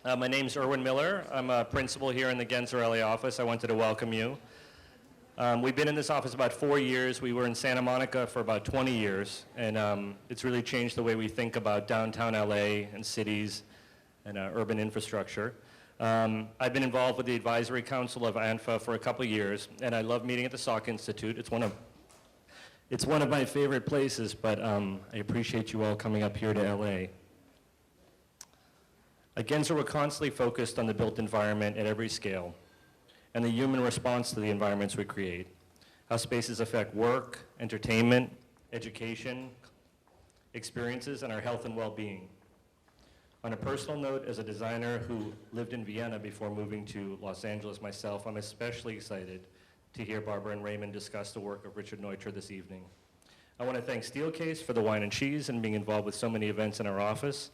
My name's Erwin Miller. I'm a principal here in the Gensler LA office. I wanted to welcome you. We've been in this office about 4 years. We were in Santa Monica for about 20 years, and it's really changed the way we think about downtown LA and cities and urban infrastructure. I've been involved with the advisory council of ANFA for a couple of years, and I love meeting at the Salk Institute. It's one of my favorite places, but I appreciate you all coming up here to LA. At Gensler, we're constantly focused on the built environment at every scale and the human response to the environments we create, how spaces affect work, entertainment, education, experiences, and our health and well-being. On a personal note, as a designer who lived in Vienna before moving to Los Angeles myself, I'm especially excited to hear Barbara and Raymond discuss the work of Richard Neutra this evening. I want to thank Steelcase for the wine and cheese and being involved with so many events in our office.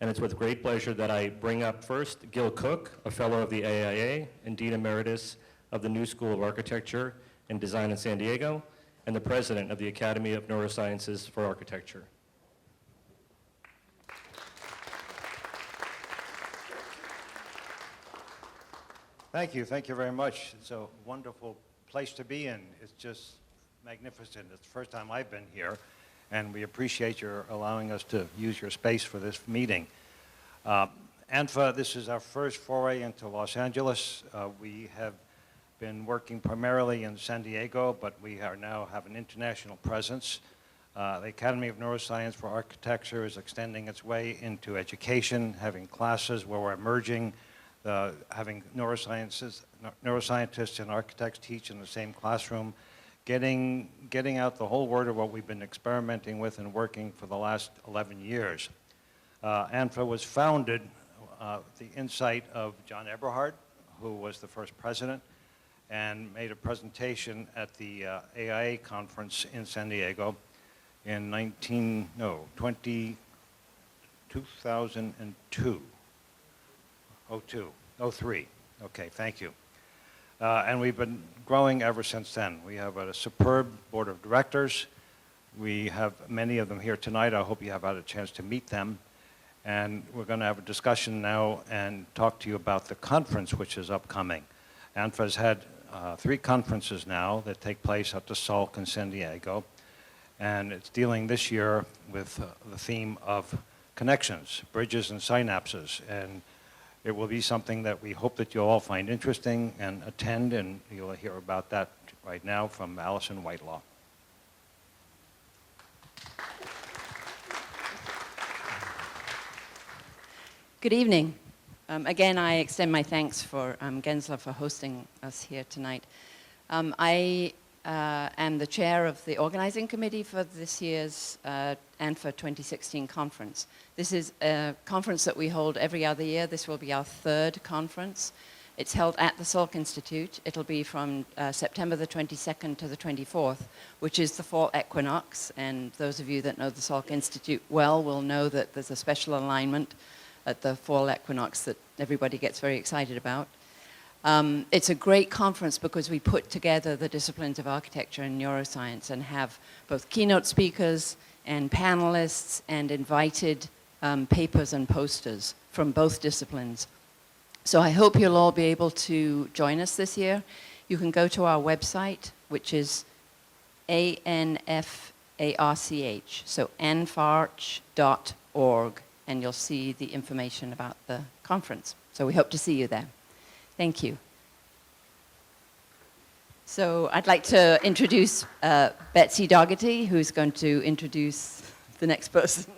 And it's with great pleasure that I bring up first Gil Cook, a fellow of the AIA and Dean Emeritus of the New School of Architecture and Design in San Diego, and the president of the Academy of Neurosciences for Architecture. Thank you very much. It's a wonderful place to be in. It's just magnificent. It's the first time I've been here, and we appreciate your allowing us to use your space for this meeting. ANFA, this is our first foray into Los Angeles. We have been working primarily in San Diego, but we are now have an international presence. The Academy of Neuroscience for Architecture is extending its way into education, having classes where we're merging, having neuroscientists and architects teach in the same classroom, getting out the whole word of what we've been experimenting with and working for the last 11 years. ANFA was founded the insight of John Eberhard, who was the first president, and made a presentation at the AIA conference in San Diego in 2002. 03. Okay, thank you. And we've been growing ever since then. We have a superb board of directors. We have many of them here tonight. I hope you have had a chance to meet them. And we're going to have a discussion now and talk to you about the conference which is upcoming. ANFA's had 3 conferences now that take place at the Salk in San Diego. And it's dealing this year with the theme of connections, bridges and synapses. And it will be something that we hope that you'll all find interesting and attend, and you'll hear about that right now from Alison Whitelaw. Good evening. Again, I extend my thanks for Gensler for hosting us here tonight. I am the chair of the organizing committee for this year's ANFA 2016 conference. This is a conference that we hold every other year. This will be our 3rd conference. It's held at the Salk Institute. It'll be from September the 22nd to the 24th, which is the fall equinox. And those of you that know the Salk Institute well will know that there's a special alignment at the fall equinox that everybody gets very excited about. It's a great conference because we put together the disciplines of architecture and neuroscience and have both keynote speakers and panelists and invited papers and posters from both disciplines. So I hope you'll all be able to join us this year. You can go to our website, which is ANFARCH, so anfarch.org, and you'll see the information about the conference. So we hope to see you there. Thank you. So I'd like to introduce Betsy Dougherty, who's going to introduce the next person.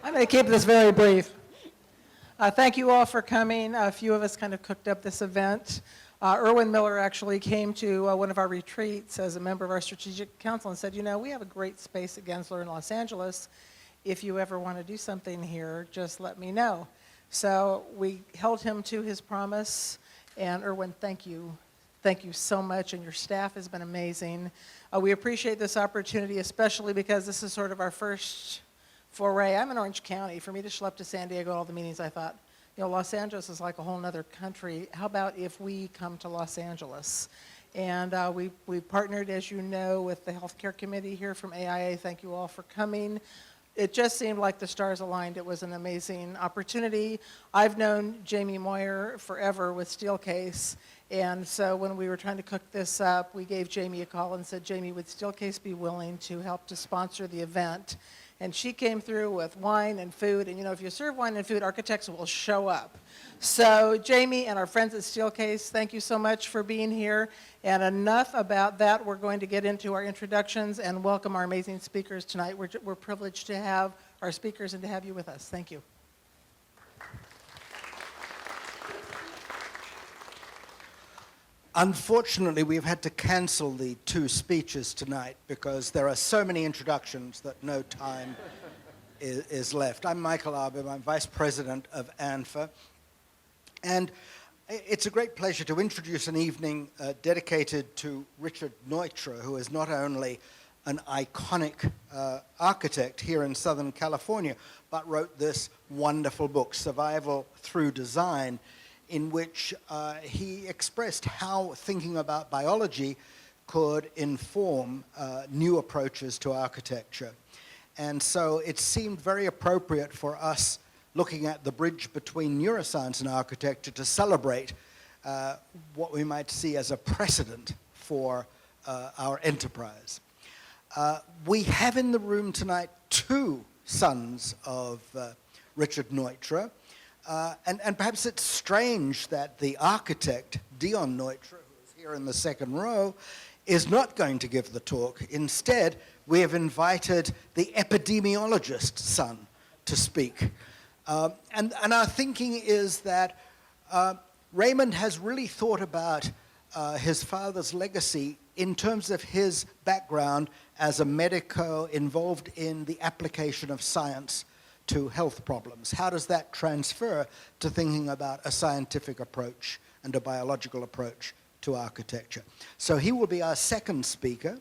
I'm going to keep this very brief. Thank you all for coming. A few of us kind of cooked up this event. Erwin Miller actually came to one of our retreats as a member of our strategic council and said, you know, we have a great space at Gensler in Los Angeles. If you ever want to do something here, just let me know. So we held him to his promise. And Erwin, thank you. Thank you so much, and your staff has been amazing. We appreciate this opportunity, especially because this is sort of our first foray. I'm in Orange County. For me to schlep to San Diego, all the meetings, I thought, you know, Los Angeles is like a whole nother country. How about if we come to Los Angeles? And we partnered, as you know, with the healthcare committee here from AIA. Thank you all for coming. it just seemed like the stars aligned. It was an amazing opportunity. I've known Jamie Moyer forever with Steelcase, and so when we were trying to cook this up, we gave Jamie a call and said, Jamie, would Steelcase be willing to help to sponsor the event? And she came through with wine and food, and if you serve wine and food, architects will show up. So Jamie and our friends at Steelcase, thank you so much for being here. And enough about that. We're going to get into our introductions and welcome our amazing speakers tonight. We're privileged to have our speakers and to have you with us. Thank you. Unfortunately, we've had to cancel the 2 speeches tonight because there are so many introductions that no time is left. I'm Michael Arbib. I'm Vice President of ANFA. And it's a great pleasure to introduce an evening dedicated to Richard Neutra, who is not only an iconic architect here in Southern California, but wrote this wonderful book, Survival Through Design, in which he expressed how thinking about biology could inform new approaches to architecture. And so it seemed very appropriate for us, looking at the bridge between neuroscience and architecture, to celebrate what we might see as a precedent for our enterprise. We have in the room tonight 2 sons of Richard Neutra. And perhaps it's strange that the architect, Dion Neutra, who is here in the second row, is not going to give the talk. Instead, we have invited the epidemiologist's son to speak. And our thinking is that Raymond has really thought about his father's legacy in terms of his background as a medico involved in the application of science to health problems. How does that transfer to thinking about a scientific approach and a biological approach to architecture? So he will be our second speaker,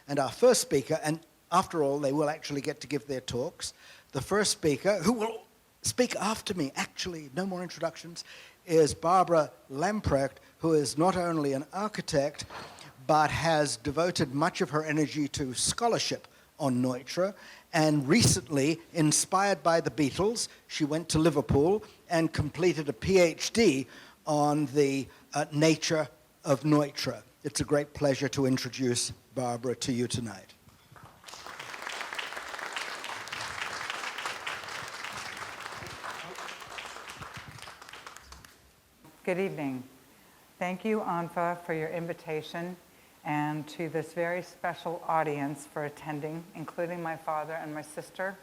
and our first speaker, and after all, they will actually get to give their talks. The first speaker, who will speak after me, actually, no more introductions, is Barbara Lamprecht, who is not only an architect, but has devoted much of her energy to scholarship on Neutra. And recently, inspired by the Beatles, she went to Liverpool and completed a PhD on the nature of Neutra. It's a great pleasure to introduce Barbara to you tonight. Good evening. Thank you, ANFA, for your invitation, and to this very special audience for attending, including my father and my sister,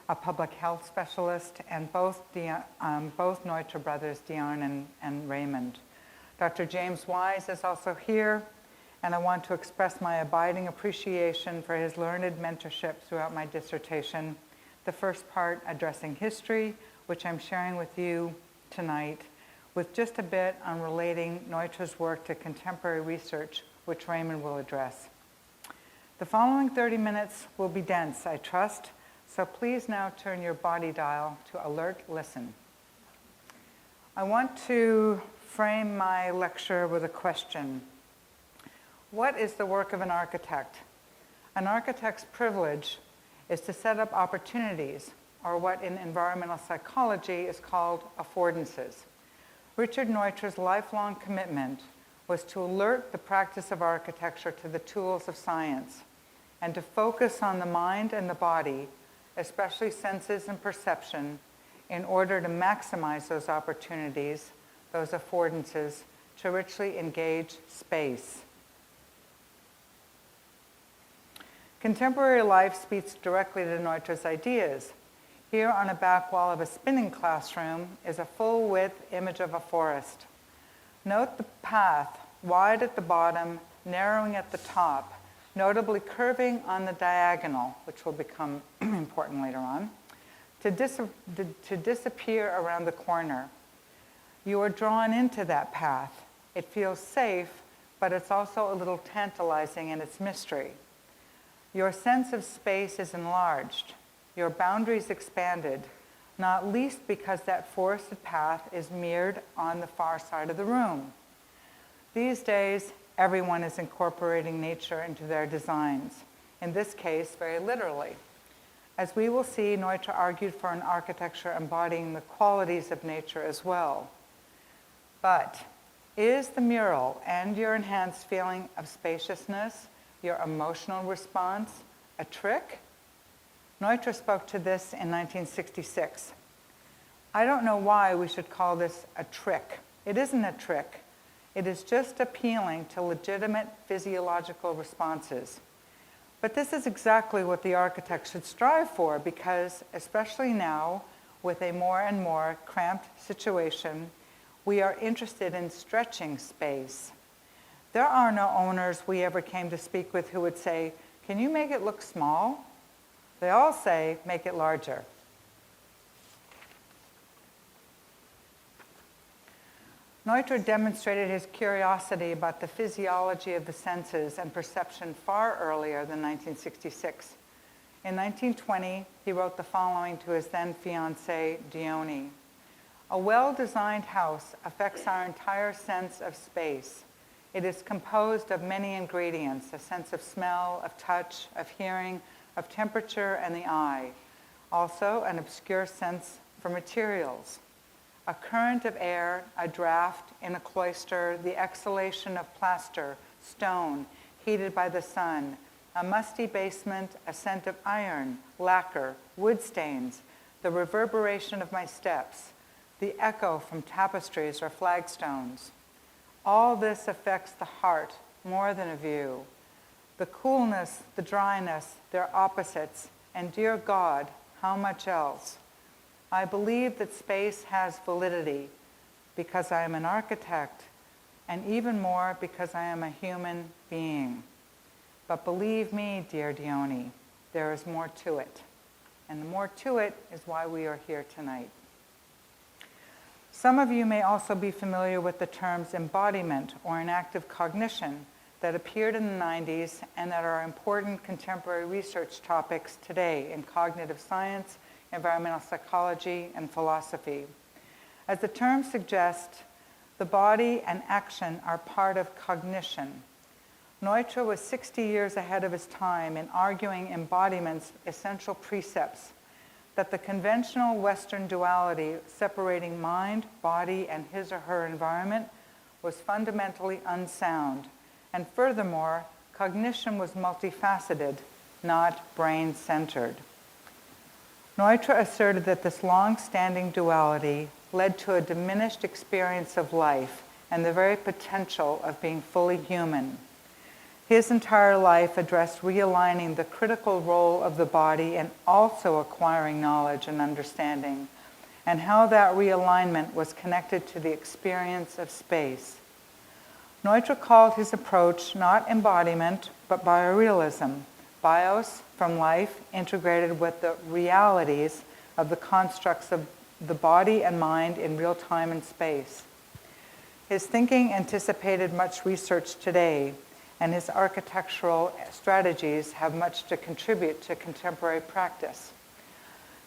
a public health specialist, and both Neutra brothers, Dion and Raymond. Dr. James Wise is also here, and I want to express my abiding appreciation for his learned mentorship throughout my dissertation, the first part addressing history, which I'm sharing with you tonight, with just a bit on relating Neutra's work to contemporary research, which Raymond will address. The following 30 minutes will be dense, I trust, so please now turn your body dial to alert listen. I want to frame my lecture with a question. What is the work of an architect? An architect's privilege is to set up opportunities, or what in environmental psychology is called affordances. Richard Neutra's lifelong commitment was to alert the practice of architecture to the tools of science and to focus on the mind and the body, especially senses and perception, in order to maximize those opportunities, those affordances, to richly engage space. Contemporary life speaks directly to Neutra's ideas. Here on a back wall of a spinning classroom is a full-width image of a forest. Note the path, wide at the bottom, narrowing at the top, notably curving on the diagonal, which will become important later on, to disappear around the corner. You are drawn into that path. It feels safe, but it's also a little tantalizing in its mystery. Your sense of space is enlarged, your boundaries expanded, not least because that forested path is mirrored on the far side of the room. These days, everyone is incorporating nature into their designs, in this case, very literally. As we will see, Neutra argued for an architecture embodying the qualities of nature as well. But is the mural and your enhanced feeling of spaciousness, your emotional response, a trick? Neutra spoke to this in 1966. I don't know why we should call this a trick. It isn't a trick. It is just appealing to legitimate physiological responses. But this is exactly what the architect should strive for because, especially now, with a more and more cramped situation, we are interested in stretching space. There are no owners we ever came to speak with who would say, "Can you make it look small?" They all say, "Make it larger." Neutra demonstrated his curiosity about the physiology of the senses and perception far earlier than 1966. In 1920, he wrote the following to his then fiancée, Dione. A well-designed house affects our entire sense of space. It is composed of many ingredients, a sense of smell, of touch, of hearing, of temperature, and the eye. Also, an obscure sense for materials. A current of air, a draft in a cloister, the exhalation of plaster, stone, heated by the sun, a musty basement, a scent of iron, lacquer, wood stains, the reverberation of my steps, the echo from tapestries or flagstones. All this affects the heart more than a view. The coolness, the dryness, their opposites, and dear God, how much else? I believe that space has validity because I am an architect, and even more because I am a human being. But believe me, dear Dione, there is more to it. And the more to it is why we are here tonight. Some of you may also be familiar with the terms embodiment or enactive cognition that appeared in the 90s and that are important contemporary research topics today in cognitive science, environmental psychology, and philosophy. As the term suggests, the body and action are part of cognition. Neutra was 60 years ahead of his time in arguing embodiment's essential precepts, that the conventional Western duality separating mind, body, and his or her environment was fundamentally unsound. And furthermore, cognition was multifaceted, not brain-centered. Neutra asserted that this long-standing duality led to a diminished experience of life and the very potential of being fully human. His entire life addressed realigning the critical role of the body and also acquiring knowledge and understanding, and how that realignment was connected to the experience of space. Neutra called his approach not embodiment, but biorealism. Bios, from life, integrated with the realities of the constructs of the body and mind in real time and space. His thinking anticipated much research today, and his architectural strategies have much to contribute to contemporary practice.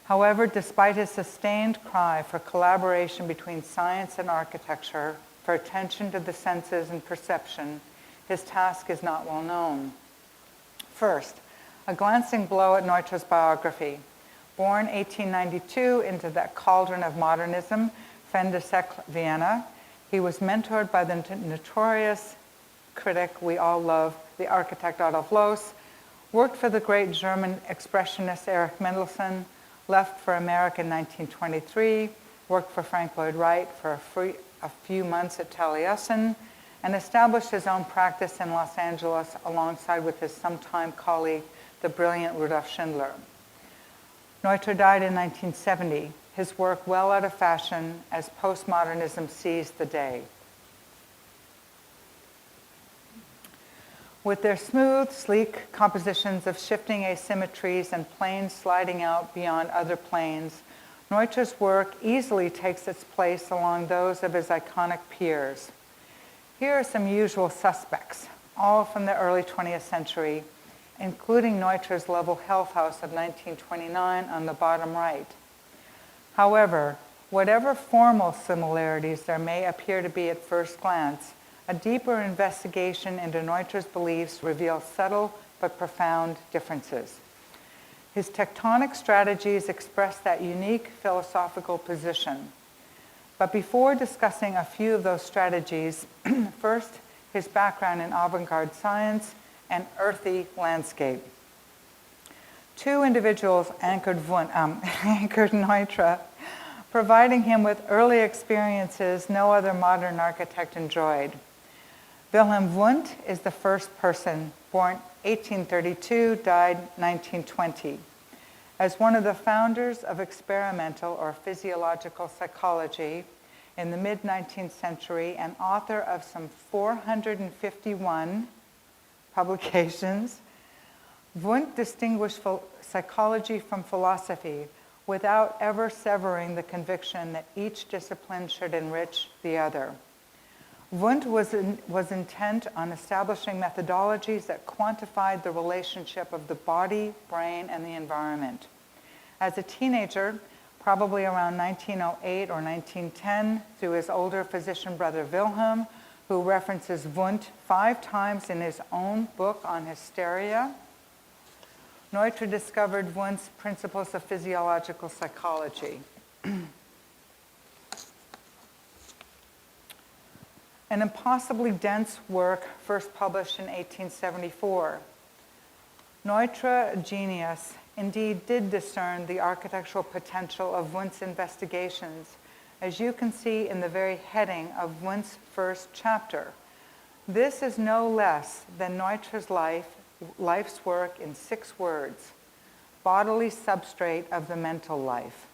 However, despite his sustained cry for collaboration between science and architecture, for attention to the senses and perception, his task is not well known. First, a glancing blow at Neutra's biography. Born 1892 into that cauldron of modernism, fin de siècle Vienna, he was mentored by the notorious critic we all love, the architect Adolf Loos, worked for the great German expressionist Erich Mendelsohn, left for America in 1923, worked for Frank Lloyd Wright for a few months at Taliesin, and established his own practice in Los Angeles alongside with his sometime colleague, the brilliant Rudolf Schindler. Neutra died in 1970, his work well out of fashion as postmodernism seized the day. With their smooth, sleek compositions of shifting asymmetries and planes sliding out beyond other planes, Neutra's work easily takes its place along those of his iconic peers. Here are some usual suspects, all from the early 20th century, including Neutra's Level Health House of 1929 on the bottom right. However, whatever formal similarities there may appear to be at first glance, a deeper investigation into Neutra's beliefs reveals subtle but profound differences. His tectonic strategies express that unique philosophical position. But before discussing a few of those strategies, first, his background in avant-garde science and earthy landscape. Two individuals anchored Neutra, providing him with early experiences no other modern architect enjoyed. Wilhelm Wundt is the first person, born 1832, died 1920. As one of the founders of experimental or physiological psychology in the mid-19th century and author of some 451 publications, Wundt distinguished psychology from philosophy without ever severing the conviction that each discipline should enrich the other. Wundt was intent on establishing methodologies that quantified the relationship of the body, brain, and the environment. As a teenager, probably around 1908 or 1910, through his older physician brother Wilhelm, who references Wundt 5 times in his own book on hysteria, Neutra discovered Wundt's principles of physiological psychology. An impossibly dense work first published in 1874. Neutra, a genius, indeed did discern the architectural potential of Wundt's investigations, as you can see in the very heading of Wundt's first chapter. This is no less than Neutra's life's work in 6 words: bodily substrate of the mental life.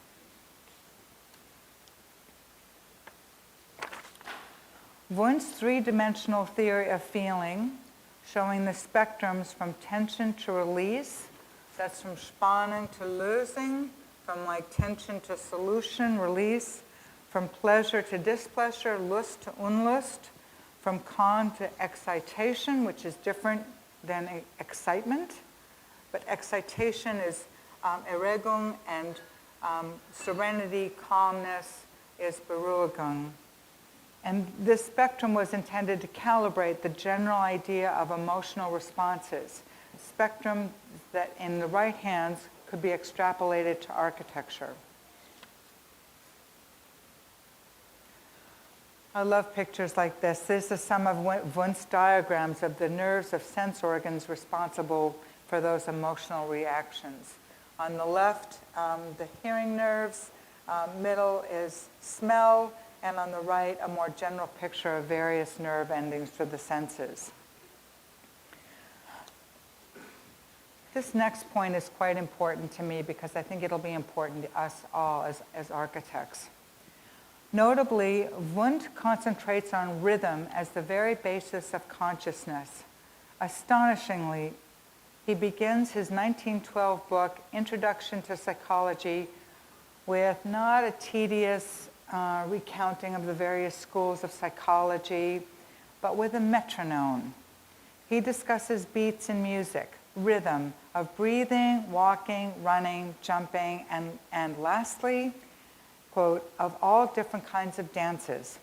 Wundt's 3-dimensional theory of feeling, showing the spectrums from tension to release, that's from Spannung to Lösung, from like tension to solution, release, from pleasure to displeasure, Lust to Unlust, from calm to excitation, which is different than excitement, but excitation is Erregung, and serenity, calmness is Beruhigung. And this spectrum was intended to calibrate the general idea of emotional responses, a spectrum that in the right hands could be extrapolated to architecture. I love pictures like this. This is some of Wundt's diagrams of the nerves of sense organs responsible for those emotional reactions. On the left, the hearing nerves, middle is smell, and on the right, a more general picture of various nerve endings for the senses. This next point is quite important to me because I think it'll be important to us all as architects. Notably, Wundt concentrates on rhythm as the very basis of consciousness. Astonishingly, he begins his 1912 book, Introduction to Psychology, with not a tedious recounting of the various schools of psychology, but with a metronome. He discusses beats in music, rhythm of breathing, walking, running, jumping, and lastly, quote, of all different kinds of dances.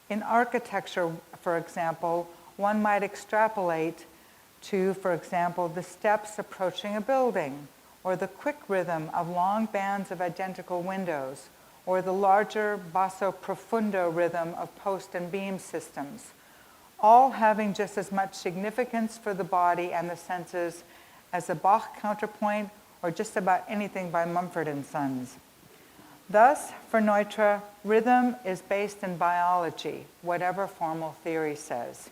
In architecture, for example, one might extrapolate to, for example, the steps approaching a building, or the quick rhythm of long bands of identical windows, or the larger basso profundo rhythm of post and beam systems, all having just as much significance for the body and the senses as a Bach counterpoint or just about anything by Mumford and Sons. Thus, for Neutra, rhythm is based in biology, whatever formal theory says.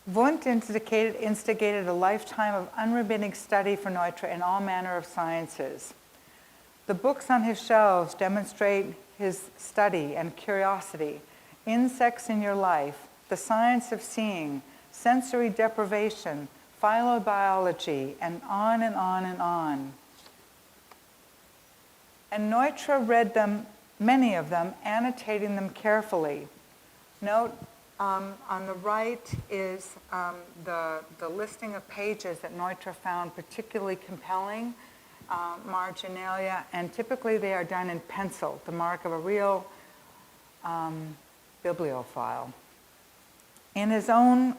Wundt instigated a lifetime of unremitting study for Neutra in all manner of sciences. The books on his shelves demonstrate his study and curiosity. Insects in Your Life, The Science of Seeing, Sensory Deprivation, Phylobiology, and on and on and on. And Neutra read them, many of them, annotating them carefully. Note, on the right is the listing of pages that Neutra found particularly compelling, marginalia, and typically they are done in pencil, the mark of a real bibliophile. In his own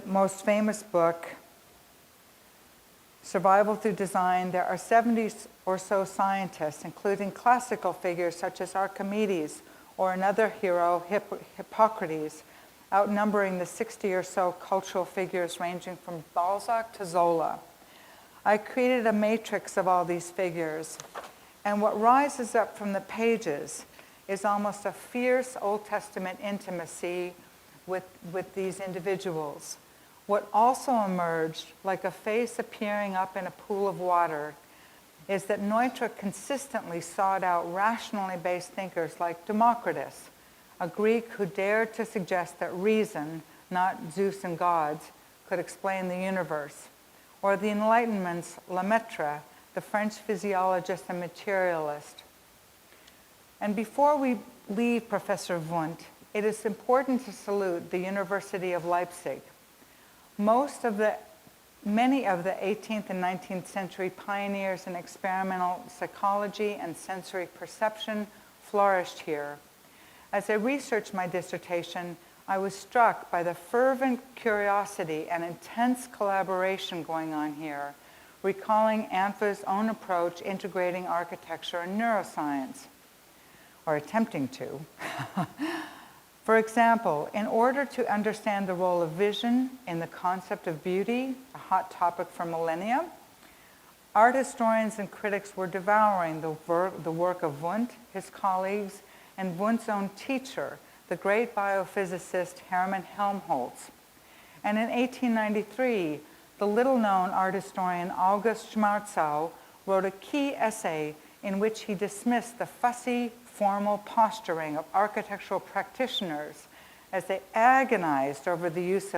most famous book, Survival Through Design, there are 70 or so scientists, including classical figures such as Archimedes or another hero, Hippocrates, outnumbering the 60 or so cultural figures ranging from Balzac to Zola. I created a matrix of all these figures, and what rises up from the pages is almost a fierce Old Testament intimacy with these individuals. What also emerged, like a face appearing up in a pool of water, is that Neutra consistently sought out rationally based thinkers like Democritus, a Greek who dared to suggest that reason, not Zeus and gods, could explain the universe, or the Enlightenment's Lamprecht, the French physiologist and materialist. And before we leave Professor Wundt, it is important to salute the University of Leipzig. Many of the 18th and 19th century pioneers in experimental psychology and sensory perception flourished here. As I researched my dissertation, I was struck by the fervent curiosity and intense collaboration going on here, recalling ANFA's own approach integrating architecture and neuroscience, or attempting to. For example, in order to understand the role of vision in the concept of beauty, a hot topic for millennia, art historians and critics were devouring the work of Wundt, his colleagues, and Wundt's own teacher, the great biophysicist Hermann Helmholtz. And in 1893, the little-known art historian August Schmarzow wrote a key essay in which he dismissed the fussy, formal posturing of architectural practitioners as they agonized over the use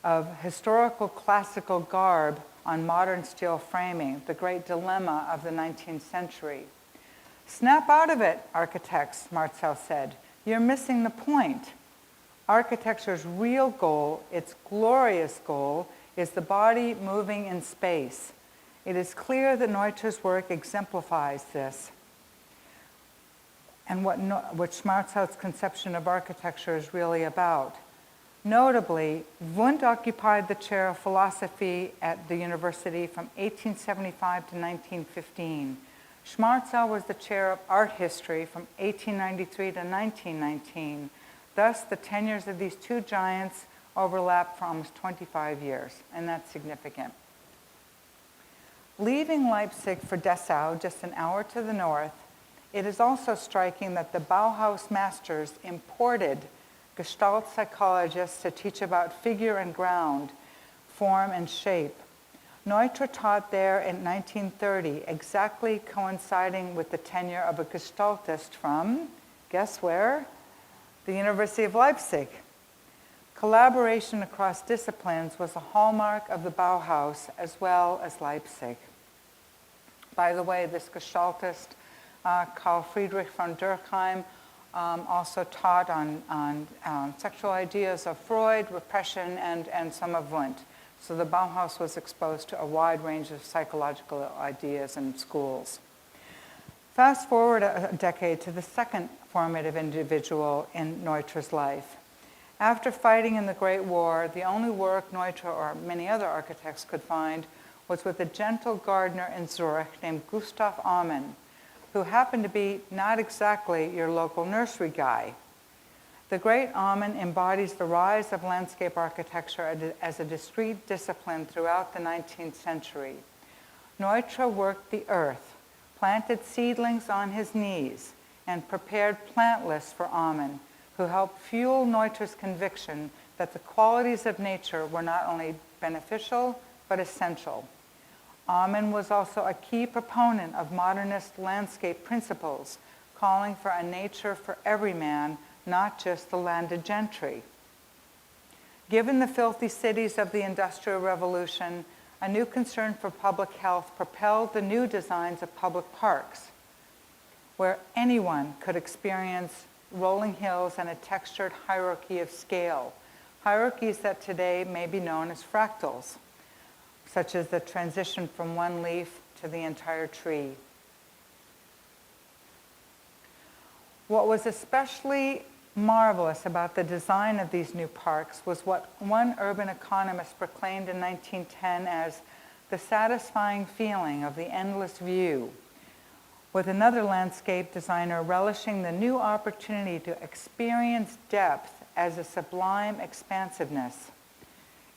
of historical classical garb on modern steel framing, the great dilemma of the 19th century. Snap out of it, architects, Schmarzow said. You're missing the point. Architecture's real goal, its glorious goal, is the body moving in space. It is clear that Neutra's work exemplifies this, and what Schmarzow's conception of architecture is really about. Notably, Wundt occupied the chair of philosophy at the university from 1875 to 1915. Schmarzow was the chair of art history from 1893 to 1919. Thus, the tenures of these two giants overlapped for almost 25 years, and that's significant. Leaving Leipzig for Dessau, just an hour to the north, it is also striking that the Bauhaus masters imported Gestalt psychologists to teach about figure and ground, form and shape. Neutra taught there in 1930, exactly coinciding with the tenure of a Gestaltist from, guess where? The University of Leipzig. Collaboration across disciplines was a hallmark of the Bauhaus as well as Leipzig. By the way, this Gestaltist, Carl Friedrich von Durkheim, also taught on sexual ideas of Freud, repression, and some of Wundt. So the Bauhaus was exposed to a wide range of psychological ideas in schools. Fast forward a decade to the second formative individual in Neutra's life. After fighting in the Great War, the only work Neutra or many other architects could find was with a gentle gardener in Zurich named Gustav Amann, who happened to be not exactly your local nursery guy. The great Amann embodies the rise of landscape architecture as a discrete discipline throughout the 19th century. Neutra worked the earth, planted seedlings on his knees, and prepared plant lists for Amann, who helped fuel Neutra's conviction that the qualities of nature were not only beneficial, but essential. Amann was also a key proponent of modernist landscape principles, calling for a nature for every man, not just the landed gentry. Given the filthy cities of the Industrial Revolution, a new concern for public health propelled the new designs of public parks, where anyone could experience rolling hills and a textured hierarchy of scale, hierarchies that today may be known as fractals, such as the transition from one leaf to the entire tree. What was especially marvelous about the design of these new parks was what one urban economist proclaimed in 1910 as the satisfying feeling of the endless view, with another landscape designer relishing the new opportunity to experience depth as a sublime expansiveness.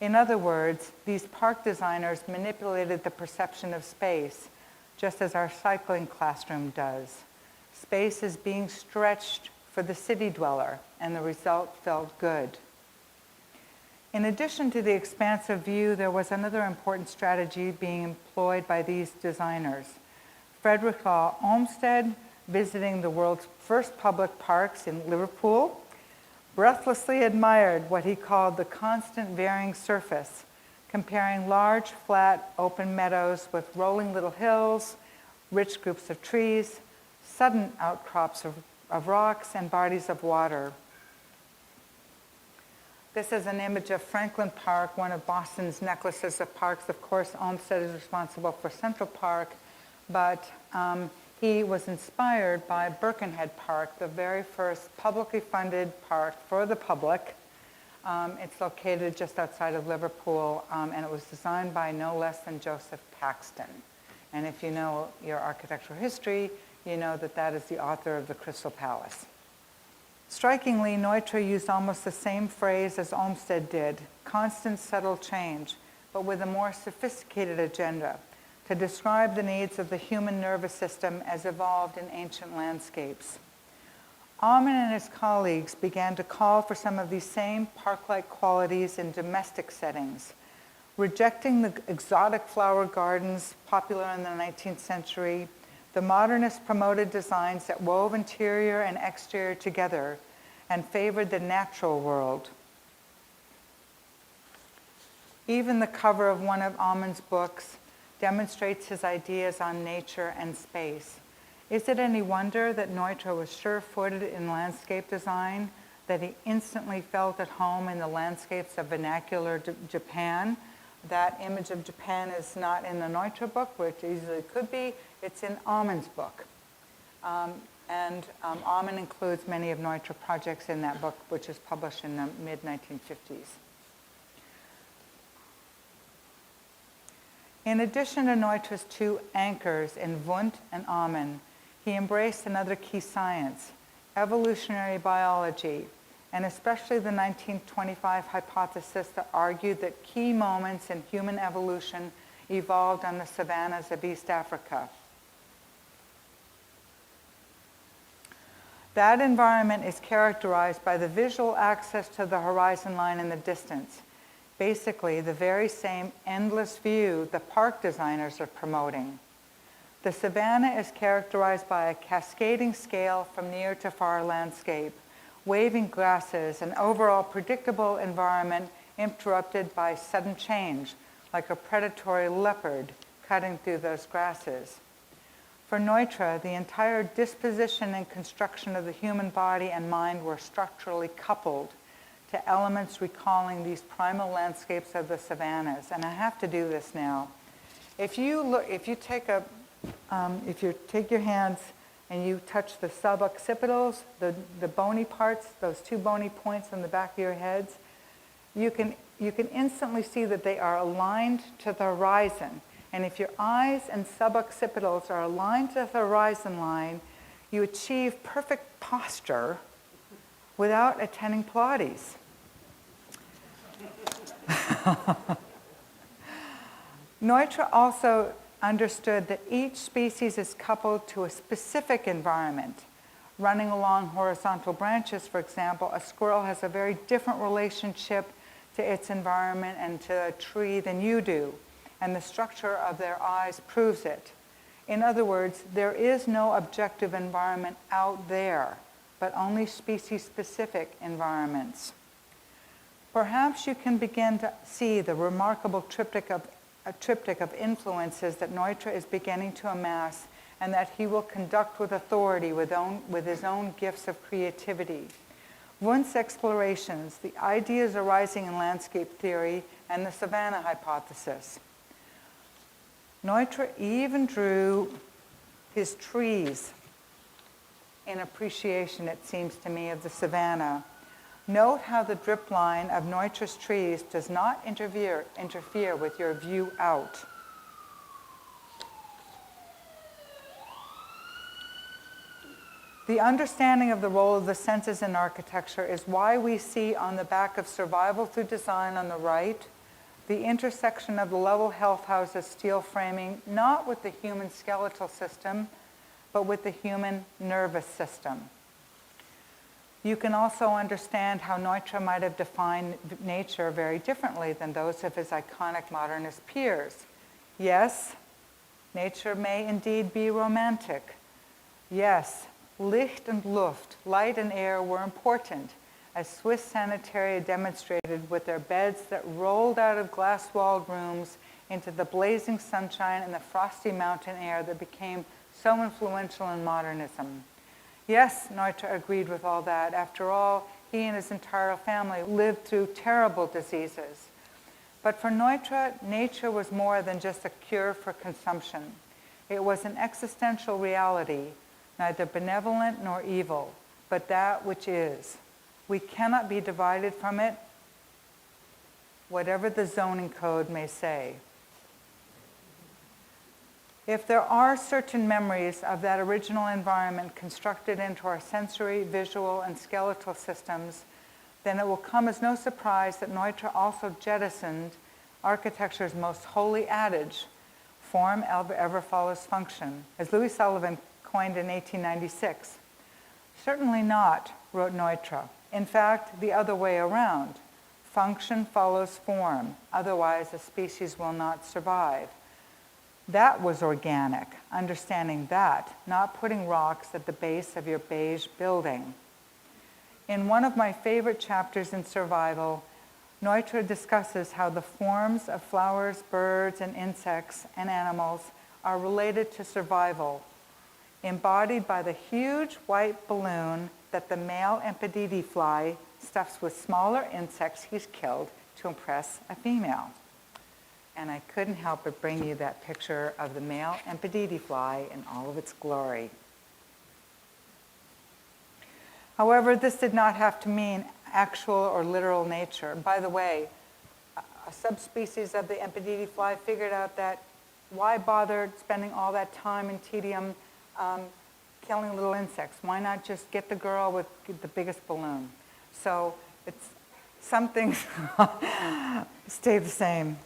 In other words, these park designers manipulated the perception of space, just as our cycling classroom does. Space is being stretched for the city dweller, and the result felt good. In addition to the expansive view, there was another important strategy being employed by these designers. Frederick Law Olmsted, visiting the world's first public parks in Liverpool, breathlessly admired what he called the constant varying surface, comparing large, flat, open meadows with rolling little hills, rich groups of trees, sudden outcrops of rocks, and bodies of water. This is an image of Franklin Park, one of Boston's necklaces of parks. Of course, Olmsted is responsible for Central Park, but he was inspired by Birkenhead Park, the very first publicly funded park for the public. It's located just outside of Liverpool, and it was designed by no less than Joseph Paxton. And if you know your architectural history, you know that that is the author of the Crystal Palace. Strikingly, Neutra used almost the same phrase as Olmsted did, constant subtle change, but with a more sophisticated agenda, to describe the needs of the human nervous system as evolved in ancient landscapes. Alman and his colleagues began to call for some of these same park-like qualities in domestic settings, rejecting the exotic flower gardens popular in the 19th century. The modernists promoted designs that wove interior and exterior together and favored the natural world. Even the cover of one of Alman's books demonstrates his ideas on nature and space. Is it any wonder that Neutra was sure-footed in landscape design, that he instantly felt at home in the landscapes of vernacular Japan? That image of Japan is not in the Neutra book, which easily could be. It's in Alman's book. Alman includes many of Neutra projects in that book, which was published in the mid-1950s. In addition to Neutra's two anchors in Wundt and Alman, he embraced another key science, evolutionary biology, and especially the 1925 hypothesis that argued that key moments in human evolution evolved on the savannas of East Africa. That environment is characterized by the visual access to the horizon line in the distance, basically the very same endless view the park designers are promoting. The savanna is characterized by a cascading scale from near to far landscape, waving grasses, an overall predictable environment interrupted by sudden change, like a predatory leopard cutting through those grasses. For Neutra, the entire disposition and construction of the human body and mind were structurally coupled to elements recalling these primal landscapes of the savannas. And I have to do this now. If you take your hands and you touch the suboccipitals, the bony parts, those two bony points on the back of your heads, you can instantly see that they are aligned to the horizon. And if your eyes and suboccipitals are aligned to the horizon line, you achieve perfect posture without attending Pilates. Neutra also understood that each species is coupled to a specific environment. Running along horizontal branches, for example, a squirrel has a very different relationship to its environment and to a tree than you do, and the structure of their eyes proves it. In other words, there is no objective environment out there, but only species-specific environments. Perhaps you can begin to see the remarkable triptych of influences that Neutra is beginning to amass, and that he will conduct with authority with his own gifts of creativity. Wundt's explorations, the ideas arising in landscape theory, and the savanna hypothesis. Neutra even drew his trees in appreciation, it seems to me, of the savanna. Note how the drip line of Neutra's trees does not interfere with your view out. The understanding of the role of the senses in architecture is why we see on the back of Survival Through Design on the right, the intersection of the level health house's steel framing, not with the human skeletal system, but with the human nervous system. You can also understand how Neutra might have defined nature very differently than those of his iconic modernist peers. Yes, nature may indeed be romantic. Yes, Licht and Luft, light and air, were important, as Swiss sanitary demonstrated with their beds that rolled out of glass-walled rooms into the blazing sunshine and the frosty mountain air that became so influential in modernism. Yes, Neutra agreed with all that. After all, he and his entire family lived through terrible diseases. But for Neutra, nature was more than just a cure for consumption. It was an existential reality, neither benevolent nor evil, but that which is. We cannot be divided from it, whatever the zoning code may say. If there are certain memories of that original environment constructed into our sensory, visual, and skeletal systems, then it will come as no surprise that Neutra also jettisoned architecture's most holy adage, form ever follows function, as Louis Sullivan coined in 1896. Certainly not, wrote Neutra. In fact, the other way around. Function follows form, otherwise a species will not survive. That was organic, understanding that, not putting rocks at the base of your beige building. In one of my favorite chapters in Survival, Neutra discusses how the forms of flowers, birds, and insects and animals are related to survival, embodied by the huge white balloon that the male Empedidi fly stuffs with smaller insects he's killed to impress a female. And I couldn't help but bring you that picture of the male Empedidi fly in all of its glory. However, this did not have to mean actual or literal nature. By the way, a subspecies of the Empedidi fly figured out that why bother spending all that time and tedium killing little insects? Why not just get the girl with the biggest balloon? So it's some things stay the same.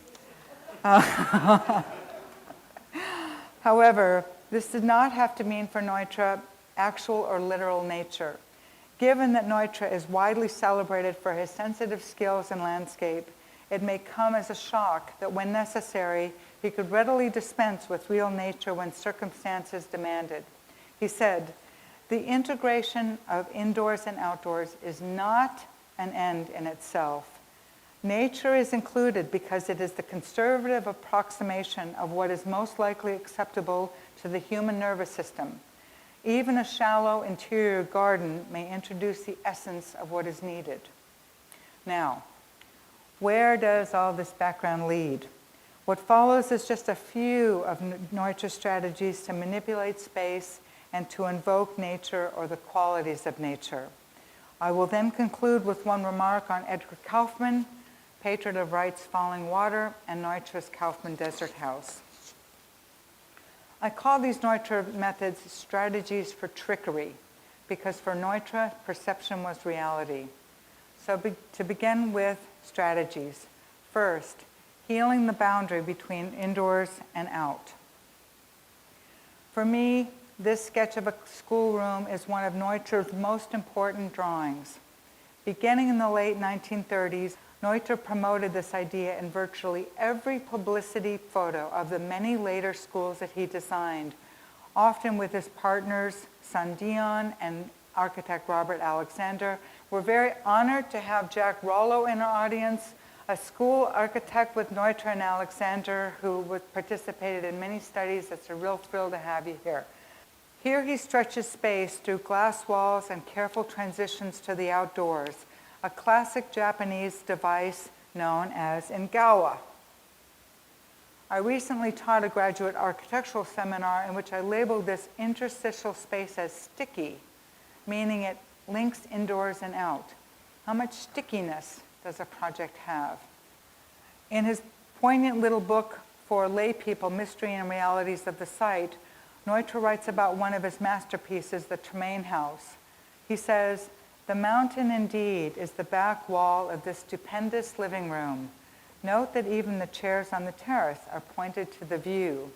However, this did not have to mean for Neutra actual or literal nature. Given that Neutra is widely celebrated for his sensitive skills in landscape, it may come as a shock that when necessary, he could readily dispense with real nature when circumstances demanded. He said, "The integration of indoors and outdoors is not an end in itself. Nature is included because it is the conservative approximation of what is most likely acceptable to the human nervous system. Even a shallow interior garden may introduce the essence of what is needed." Now, where does all this background lead? What follows is just a few of Neutra's strategies to manipulate space and to invoke nature or the qualities of nature. I will then conclude with one remark on Edgar Kaufman, patron of Wright's Falling Water, and Neutra's Kaufman Desert House. I call these Neutra methods strategies for trickery, because for Neutra, perception was reality. So to begin with strategies. First, healing the boundary between indoors and out. For me, this sketch of a schoolroom is one of Neutra's most important drawings. Beginning in the late 1930s, Neutra promoted this idea in virtually every publicity photo of the many later schools that he designed, often with his partners, son Dion and architect Robert Alexander. We're very honored to have Jack Rollo in our audience, a school architect with Neutra and Alexander who participated in many studies. It's a real thrill to have you here. Here he stretches space through glass walls and careful transitions to the outdoors, a classic Japanese device known as ingawa. I recently taught a graduate architectural seminar in which I labeled this interstitial space as sticky, meaning it links indoors and out. How much stickiness does a project have? In his poignant little book for lay people, Mystery and Realities of the Site, Neutra writes about one of his masterpieces, the Tremaine House. He says, "The mountain indeed is the back wall of this stupendous living room. Note that even the chairs on the terrace are pointed to the view."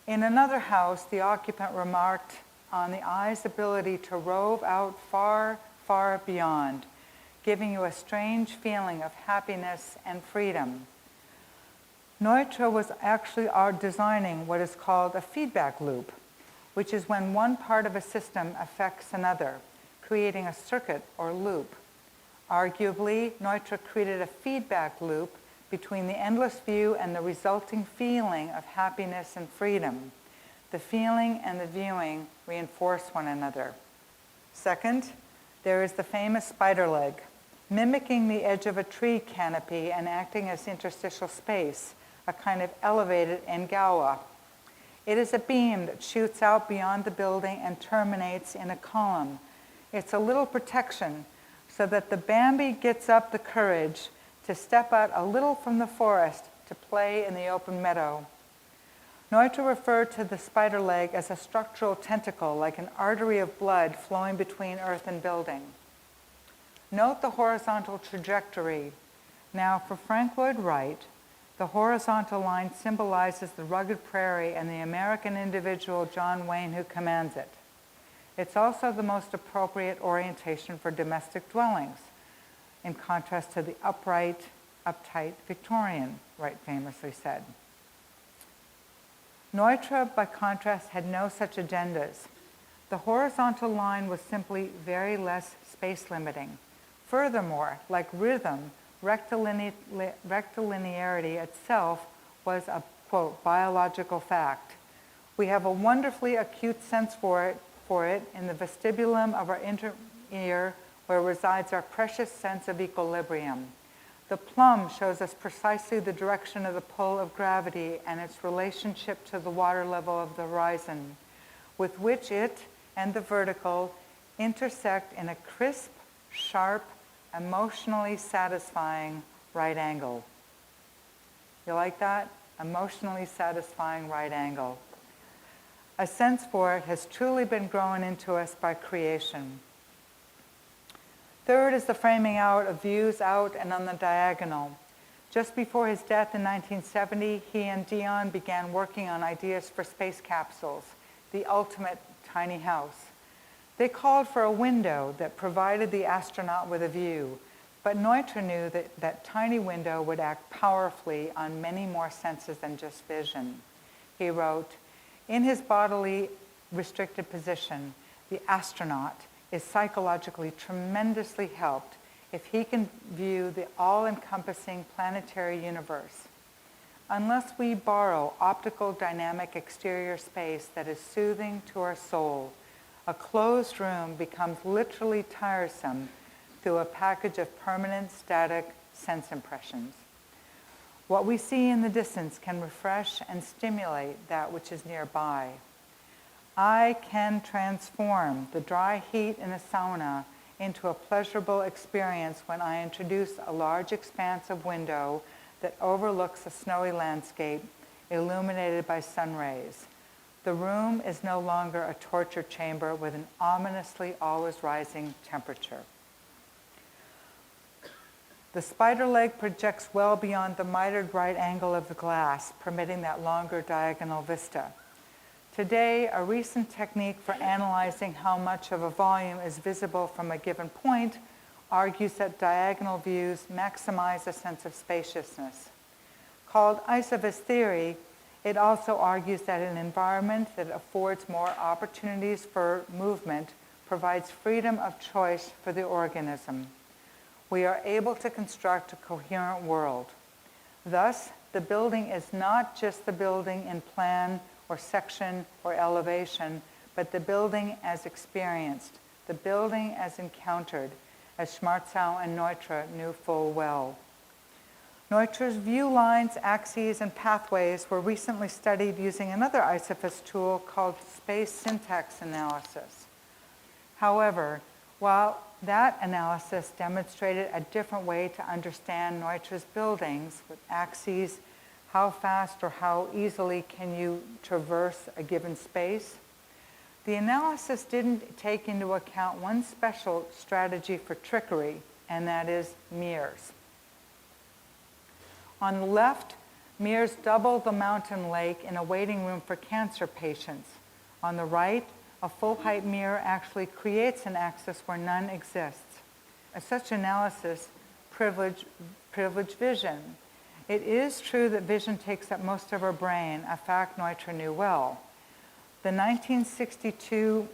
In another house, the occupant remarked on the eye's ability to rove out far, far beyond, giving you a strange feeling of happiness and freedom. Neutra was actually designing what is called a feedback loop, which is when one part of a system affects another, creating a circuit or loop. Arguably, Neutra created a feedback loop between the endless view and the resulting feeling of happiness and freedom. The feeling and the viewing reinforce one another. Second, there is the famous spider leg, mimicking the edge of a tree canopy and acting as interstitial space, a kind of elevated engawa. It is a beam that shoots out beyond the building and terminates in a column. It's a little protection so that the Bambi gets up the courage to step out a little from the forest to play in the open meadow. Neutra referred to the spider leg as a structural tentacle, like an artery of blood flowing between earth and building. Note the horizontal trajectory. Now, for Frank Lloyd Wright, the horizontal line symbolizes the rugged prairie and the American individual John Wayne who commands it. It's also the most appropriate orientation for domestic dwellings, in contrast to the upright, uptight Victorian, Wright famously said. Neutra, by contrast, had no such agendas. The horizontal line was simply very less space-limiting. Furthermore, like rhythm, rectilinearity itself was a, quote, biological fact. We have a wonderfully acute sense for it in the vestibulum of our inner ear, where resides our precious sense of equilibrium. The plumb shows us precisely the direction of the pull of gravity and its relationship to the water level of the horizon, with which it and the vertical intersect in a crisp, sharp, emotionally satisfying right angle. You like that? Emotionally satisfying right angle. A sense for it has truly been grown into us by creation. Third is the framing out of views out and on the diagonal. Just before his death in 1970, he and Dion began working on ideas for space capsules, the ultimate tiny house. They called for a window that provided the astronaut with a view, but Neutra knew that that tiny window would act powerfully on many more senses than just vision. He wrote, "In his bodily restricted position, the astronaut is psychologically tremendously helped if he can view the all-encompassing planetary universe. Unless we borrow optical dynamic exterior space that is soothing to our soul, a closed room becomes literally tiresome through a package of permanent static sense impressions. What we see in the distance can refresh and stimulate that which is nearby. I can transform the dry heat in a sauna into a pleasurable experience when I introduce a large expanse of window that overlooks a snowy landscape illuminated by sun rays. The room is no longer a torture chamber with an ominously always rising temperature." The spider leg projects well beyond the mitered right angle of the glass, permitting that longer diagonal vista. Today, a recent technique for analyzing how much of a volume is visible from a given point argues that diagonal views maximize a sense of spaciousness. Called isovis theory, it also argues that an environment that affords more opportunities for movement provides freedom of choice for the organism. We are able to construct a coherent world. Thus, the building is not just the building in plan or section or elevation, but the building as experienced, the building as encountered, as Schmarzow and Neutra knew full well. Neutra's view lines, axes, and pathways were recently studied using another isophist tool called space syntax analysis. However, while that analysis demonstrated a different way to understand Neutra's buildings with axes, how fast or how easily can you traverse a given space? The analysis didn't take into account one special strategy for trickery, and that is mirrors. On the left, mirrors double the mountain lake in a waiting room for cancer patients. On the right, a full-height mirror actually creates an axis where none exists. As such analysis privilege vision. It is true that vision takes up most of our brain, a fact Neutra knew well. The 1962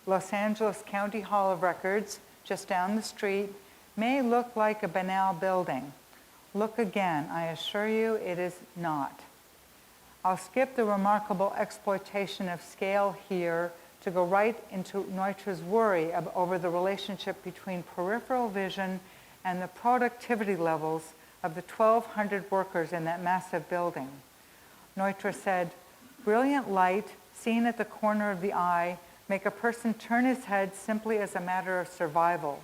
Los Angeles County Hall of Records, just down the street, may look like a banal building. Look again, I assure you it is not. I'll skip the remarkable exploitation of scale here to go right into Neutra's worry over the relationship between peripheral vision and the productivity levels of the 1,200 workers in that massive building. Neutra said, brilliant light seen at the corner of the eye make a person turn his head simply as a matter of survival.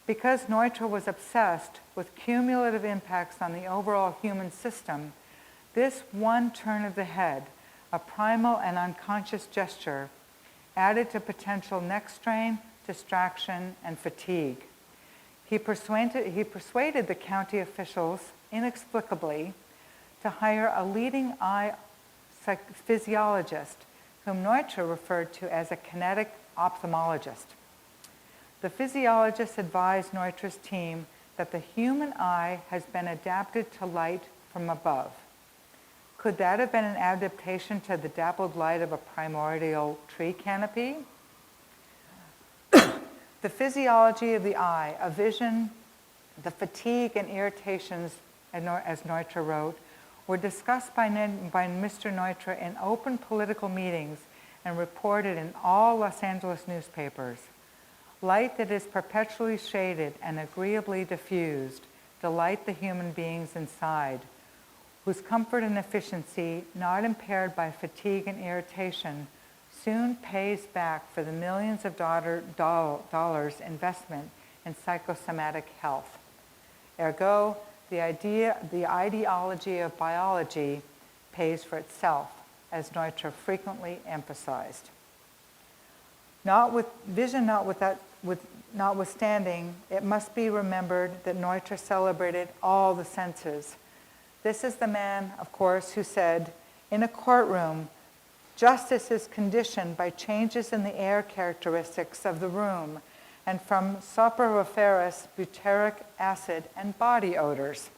Because Neutra was obsessed with cumulative impacts on the overall human system, this one turn of the head, a primal and unconscious gesture, added to potential neck strain, distraction, and fatigue. He persuaded the county officials, inexplicably, to hire a leading eye physiologist, whom Neutra referred to as a kinetic ophthalmologist. The physiologist advised Neutra's team that the human eye has been adapted to light from above. Could that have been an adaptation to the dappled light of a primordial tree canopy? The physiology of the eye, a vision, the fatigue and irritations, as Neutra wrote, were discussed by Mr. Neutra in open political meetings and reported in all Los Angeles newspapers. Light that is perpetually shaded and agreeably diffused delight the human beings inside, whose comfort and efficiency, not impaired by fatigue and irritation, soon pays back for the millions of dollars investment in psychosomatic health. Ergo, the ideology of biology pays for itself, as Neutra frequently emphasized. Vision notwithstanding, it must be remembered that Neutra celebrated all the senses. This is the man, of course, who said, in a courtroom, justice is conditioned by changes in the air characteristics of the room and from soporiferous butyric acid and body odors.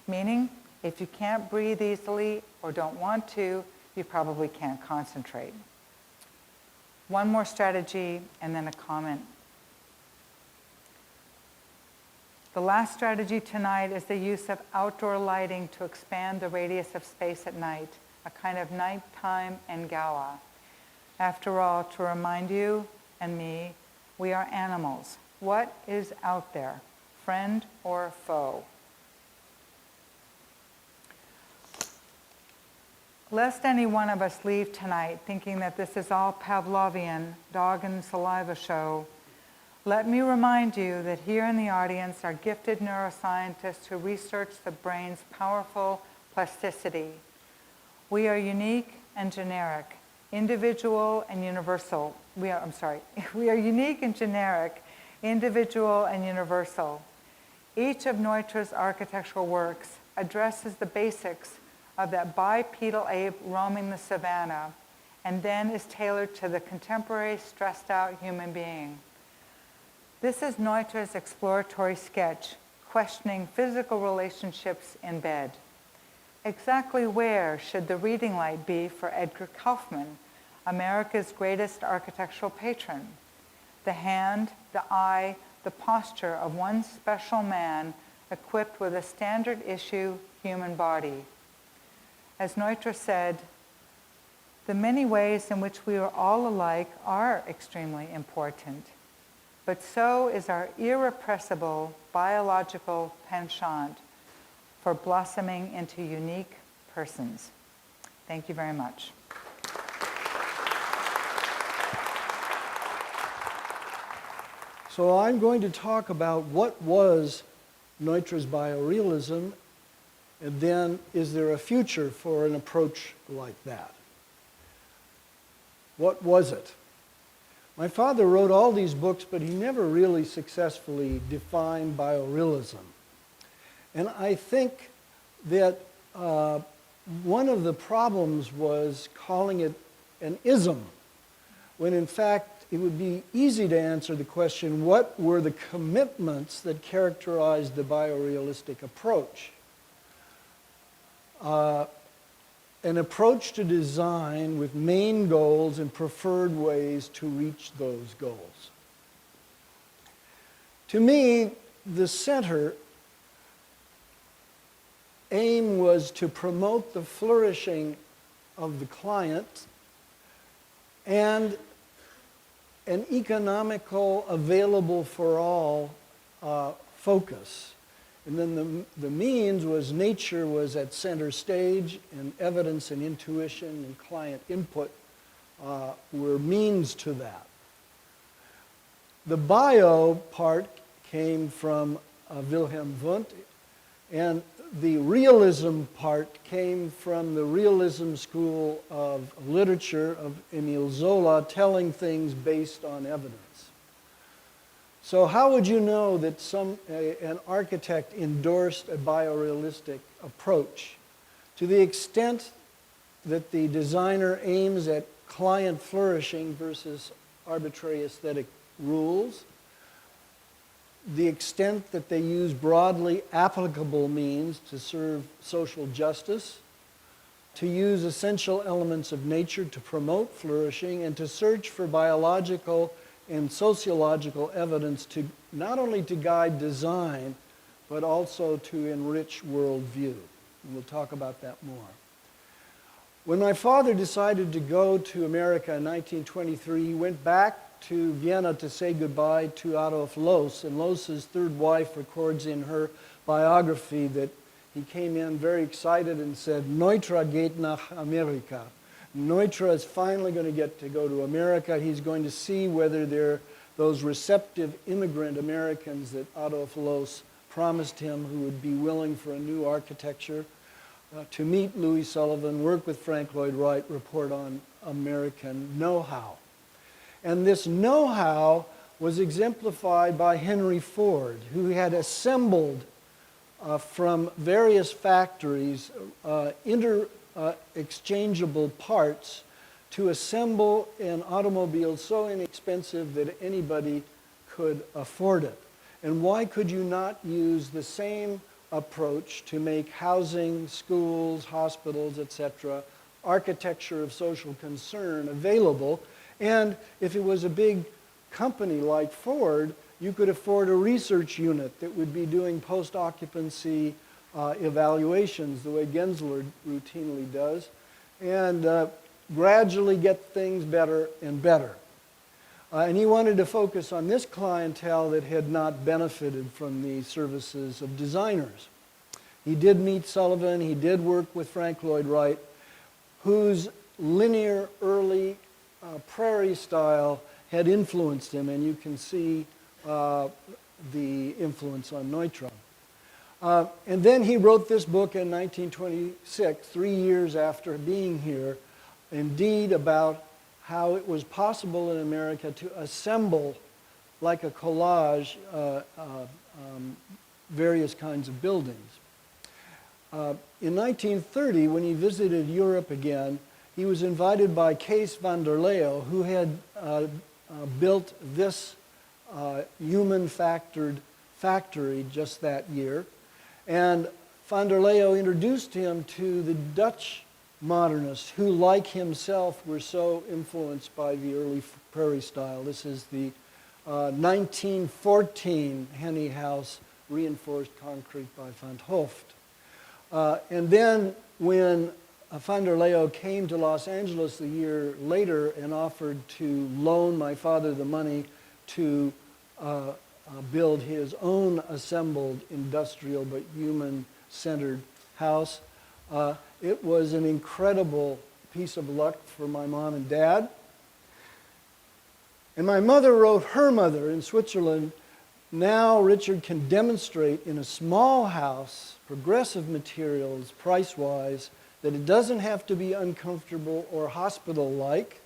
Meaning, if you can't breathe easily or don't want to, you probably can't concentrate. One more strategy and then a comment. The last strategy tonight is the use of outdoor lighting to expand the radius of space at night, a kind of nighttime Engala. After all, to remind you and me, we are animals. What is out there, friend or foe? Lest any one of us leave tonight thinking that this is all Pavlovian, dog and saliva show, let me remind you that here in the audience are gifted neuroscientists who research the brain's powerful plasticity. We are unique and generic, individual and universal. We are unique and generic, individual and universal. Each of Neutra's architectural works addresses the basics of that bipedal ape roaming the savannah, and then is tailored to the contemporary stressed-out human being. This is Neutra's exploratory sketch, questioning physical relationships in bed. Exactly where should the reading light be for Edgar Kaufman, America's greatest architectural patron? The hand, the eye, the posture of one special man equipped with a standard issue human body. As Neutra said, the many ways in which we are all alike are extremely important, but so is our irrepressible biological penchant for blossoming into unique persons. Thank you very much. So I'm going to talk about what was Neutra's biorealism And then, is there a future for an approach like that? What was it? My father wrote all these books, but he never really successfully defined biorealism. And I think that one of the problems was calling it an ism, when in fact it would be easy to answer the question, what were the commitments that characterized the biorealistic approach? An approach to design with main goals and preferred ways to reach those goals. To me, the center aim was to promote the flourishing of the client and an economical, available for all focus. And then the means was nature was at center stage, and evidence and intuition and client input were means to that. The bio part came from Wilhelm Wundt, and the realism part came from the realism school of literature of Émile Zola, telling things based on evidence. So how would you know that an architect endorsed a biorealistic approach? To the extent that the designer aims at client flourishing versus arbitrary aesthetic rules, the extent that they use broadly applicable means to serve social justice, to use essential elements of nature to promote flourishing, and to search for biological and sociological evidence to not only to guide design, but also to enrich worldview. And we'll talk about that more. When my father decided to go to America in 1923, he went back to Vienna to say goodbye to Adolf Loos, and Loos's third wife records in her biography that he came in very excited and said, Neutra geht nach Amerika. Neutra is finally going to get to go to America. He's going to see whether they're those receptive immigrant Americans that Adolf Loos promised him, who would be willing for a new architecture, to meet Louis Sullivan, work with Frank Lloyd Wright, report on American know-how. And this know-how was exemplified by Henry Ford, who had assembled from various factories exchangeable parts to assemble an automobile so inexpensive that anybody could afford it. And why could you not use the same approach to make housing, schools, hospitals, etc., architecture of social concern available? And if it was a big company like Ford, you could afford a research unit that would be doing post-occupancy evaluations the way Gensler routinely does, and gradually get things better and better. And he wanted to focus on this clientele that had not benefited from the services of designers. He did meet Sullivan, he did work with Frank Lloyd Wright, whose linear early prairie style had influenced him, and you can see the influence on Neutra. And then he wrote this book in 1926, 3 years after being here, indeed about how it was possible in America to assemble, like a collage, various kinds of buildings. In 1930, when he visited Europe again, he was invited by Kees van der Leeuw, who had built this human-factored factory just that year. And van der Leeuw introduced him to the Dutch modernists who, like himself, were so influenced by the early prairie style. This is the 1914 Henny House, reinforced concrete by Van 't Hooft. And then when van der Leeuw came to Los Angeles a year later and offered to loan my father the money to build his own assembled industrial but human-centered house, it was an incredible piece of luck for my mom and dad. And my mother wrote her mother in Switzerland now Richard can demonstrate in a small house, progressive materials, price-wise, that it doesn't have to be uncomfortable or hospital-like,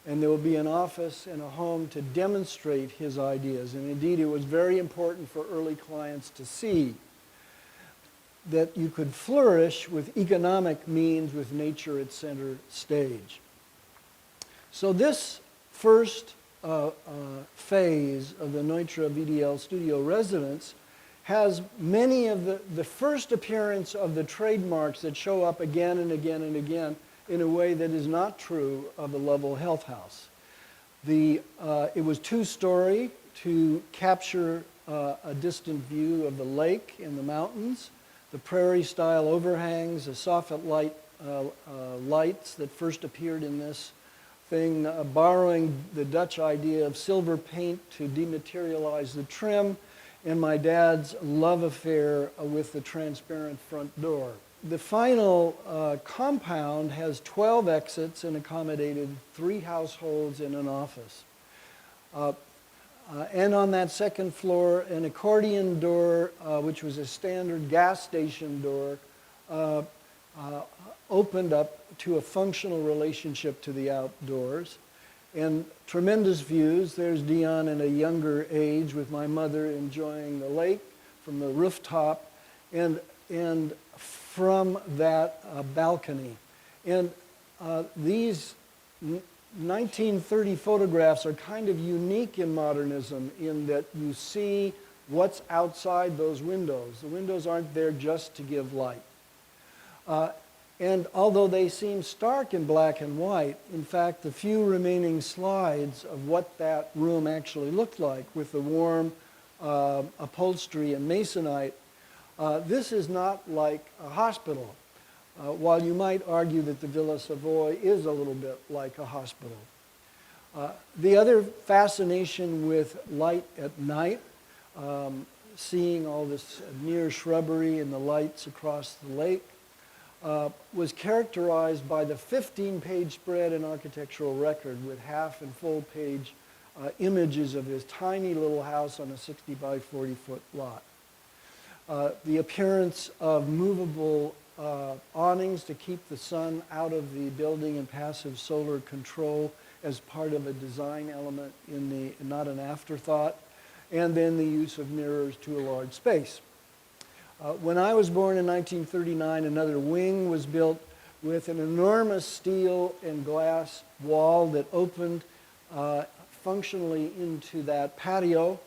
and there will be an office and a home to demonstrate his ideas. And indeed, it was very important for early clients to see that you could flourish with economic means with nature at center stage. So this first phase of the Neutra VDL studio residence has many of the first appearance of the trademarks that show up again and again and again in a way that is not true of a Lovell Health House. It was two-story to capture a distant view of the lake and the mountains, the prairie-style overhangs, the soffit lights that first appeared in this thing, borrowing the Dutch idea of silver paint to dematerialize the trim, and my dad's love affair with the transparent front door. The final compound has 12 exits and accommodated 3 households and an office. And on that second floor, an accordion door, which was a standard gas station door, opened up to a functional relationship to the outdoors. And tremendous views. There's Dion in a younger age with my mother enjoying the lake from the rooftop and from that balcony. And these 1930 photographs are kind of unique in modernism in that you see what's outside those windows. The windows aren't there just to give light. And although they seem stark in black and white, in fact, the few remaining slides of what that room actually looked like with the warm upholstery and masonite, this is not like a hospital. While you might argue that the Villa Savoy is a little bit like a hospital. The other fascination with light at night, seeing all this near shrubbery and the lights across the lake, was characterized by the 15-page spread in Architectural Record with half and full page images of his tiny little house on a 60 by 40 foot lot. The appearance of movable awnings to keep the sun out of the building and passive solar control as part of a design element not an afterthought, and then the use of mirrors to a large space. When I was born in 1939, another wing was built with an enormous steel and glass wall that opened functionally into that patio.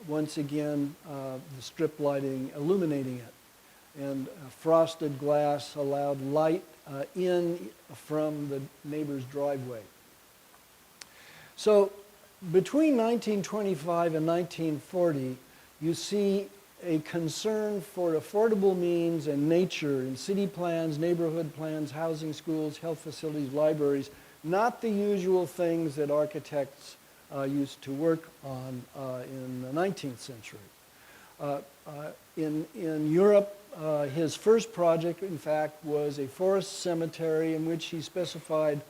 Once again, the strip lighting illuminating it. And frosted glass allowed light in from the neighbor's driveway. So between 1925 and 1940, you see a concern for affordable means and nature in city plans, neighborhood plans, housing, schools, health facilities, libraries, not the usual things that architects used to work on in the 19th century. In Europe, his first project, in fact, was a forest cemetery in which he specified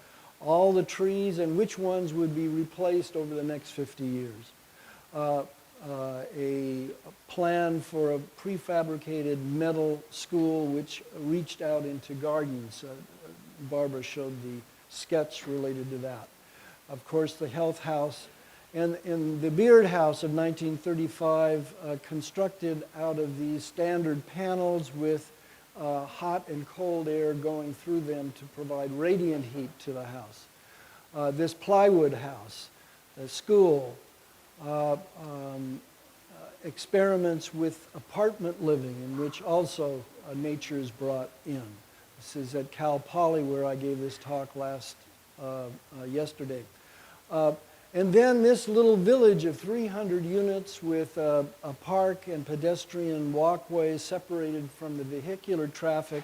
all the trees and which ones would be replaced over the next 50 years. A plan for a prefabricated metal school which reached out into gardens. Barbara showed the sketch related to that. Of course, the health house. And in the Beard House of 1935, constructed out of these standard panels with hot and cold air going through them to provide radiant heat to the house. This plywood house, a school, experiments with apartment living in which also nature is brought in. This is at Cal Poly where I gave this talk yesterday. And then this little village of 300 units with a park and pedestrian walkways separated from the vehicular traffic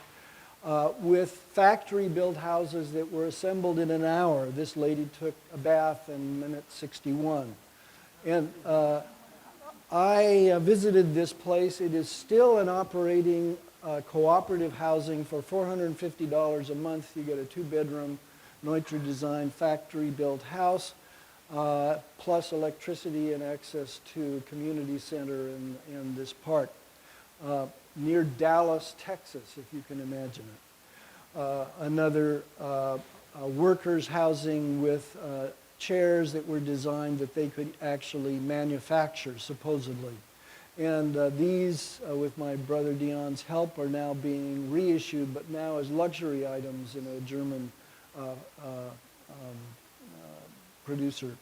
with factory-built houses that were assembled in an hour. This lady took a bath in minute 61. And I visited this place. It is still an operating cooperative housing for $450 a month. You get a 2-bedroom Neutra design factory-built house. plus electricity and access to a community center in this park. Near Dallas, Texas, if you can imagine it. Another workers' housing with chairs that were designed that they could actually manufacture, supposedly. And these, with my brother Dion's help, are now being reissued, but now as luxury items in a German producer.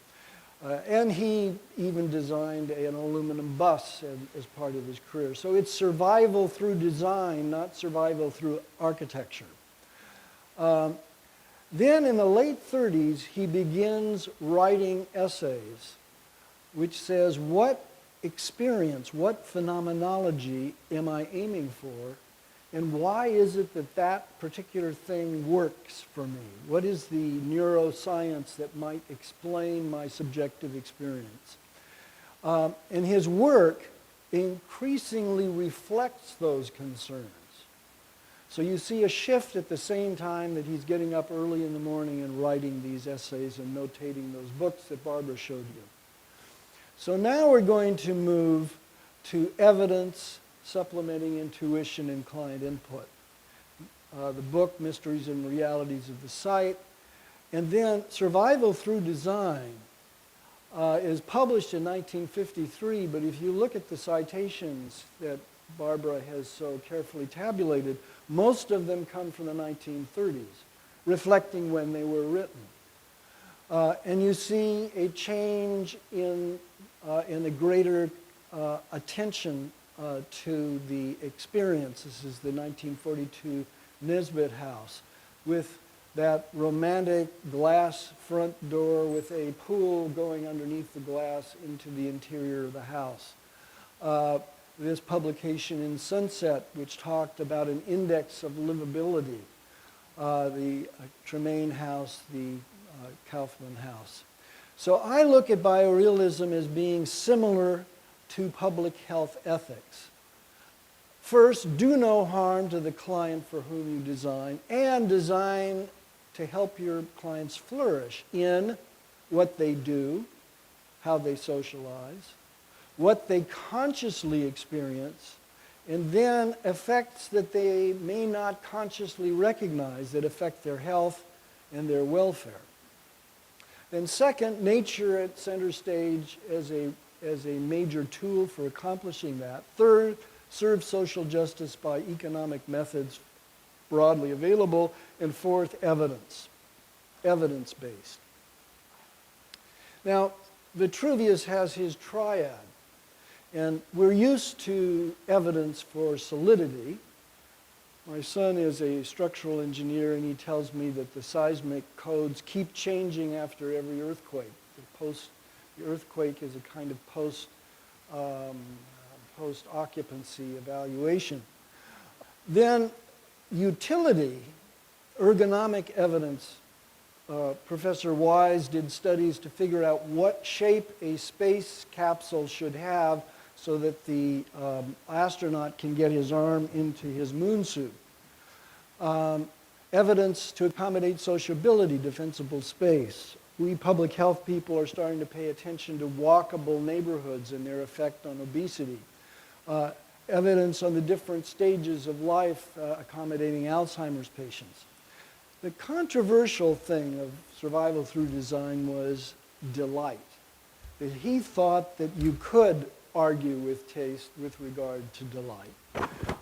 And he even designed an aluminum bus as part of his career. So it's survival through design, not survival through architecture. Then in the late 30s, he begins writing essays, which says, what experience, what phenomenology am I aiming for, and why is it that that particular thing works for me? What is the neuroscience that might explain my subjective experience? And his work increasingly reflects those concerns. So you see a shift at the same time that he's getting up early in the morning and writing these essays and notating those books that Barbara showed you. So now we're going to move to evidence supplementing intuition and client input. The book, Mysteries and Realities of the Site. And then Survival Through Design is published in 1953, but if you look at the citations that Barbara has so carefully tabulated, most of them come from the 1930s, reflecting when they were written. And you see a change in a greater attention to the experience. This is the 1942 Nisbet house with that romantic glass front door with a pool going underneath the glass into the interior of the house. This publication in Sunset, which talked about an index of livability, the Tremaine house, the Kaufman house. So I look at biorealism as being similar to public health ethics. First, do no harm to the client for whom you design, and design to help your clients flourish in what they do, how they socialize, what they consciously experience, and then effects that they may not consciously recognize that affect their health and their welfare. Then second, nature at center stage as a major tool for accomplishing that. Third, serve social justice by economic methods broadly available. And fourth, evidence, evidence-based. Now, Vitruvius has his triad, and we're used to evidence for solidity. My son is a structural engineer, and he tells me that the seismic codes keep changing after every earthquake. The earthquake is a kind of post-occupancy evaluation. Then utility, ergonomic evidence. Professor Wise did studies to figure out what shape a space capsule should have so that the astronaut can get his arm into his moon suit. Evidence to accommodate sociability, defensible space. We public health people are starting to pay attention to walkable neighborhoods and their effect on obesity. Evidence on the different stages of life accommodating Alzheimer's patients. The controversial thing of survival through design was delight. That he thought that you could argue with taste with regard to delight.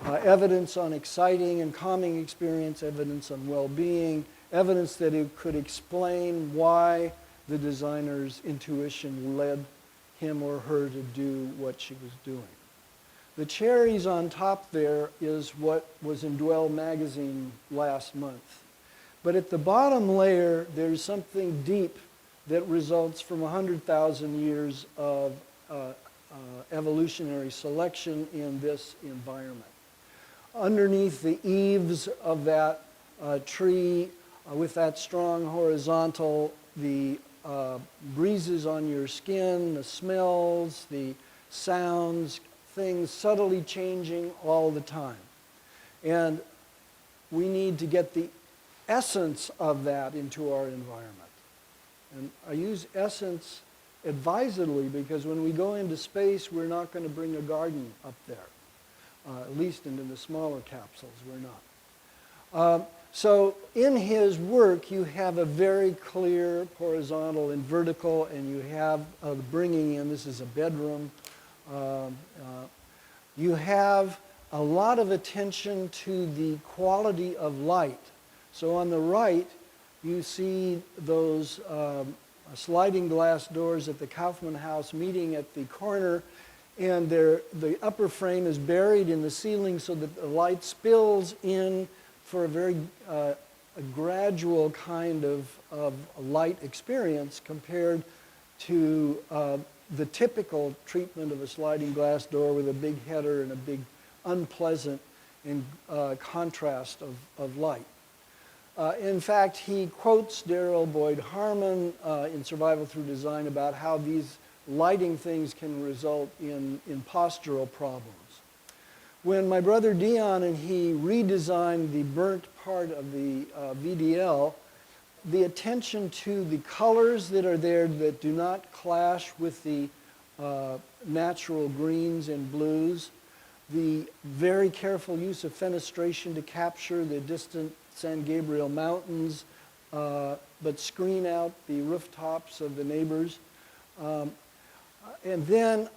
Evidence on exciting and calming experience, evidence on well-being, evidence that it could explain why the designer's intuition led him or her to do what she was doing. The cherries on top there is what was in Dwell magazine last month. But at the bottom layer, there's something deep that results from 100,000 years of evolutionary selection in this environment. Underneath the eaves of that tree, with that strong horizontal, the breezes on your skin, the smells, the sounds, things subtly changing all the time. And we need to get the essence of that into our environment. And I use essence advisedly because when we go into space, we're not going to bring a garden up there. At least into the smaller capsules, we're not. So in his work, you have a very clear horizontal and vertical, and you have bringing in, this is a bedroom. You have a lot of attention to the quality of light. So on the right, you see those sliding glass doors at the Kaufman House meeting at the corner, and the upper frame is buried in the ceiling so that the light spills in for a very a gradual kind of light experience compared to the typical treatment of a sliding glass door with a big header and a big unpleasant contrast of light. In fact, he quotes Darrell Boyd Harmon in Survival Through Design about how these lighting things can result in postural problems. When my brother Dion and he redesigned the burnt part of the VDL, the attention to the colors that are there that do not clash with the natural greens and blues, the very careful use of fenestration to capture the distant San Gabriel Mountains, but screen out the rooftops of the neighbors. And then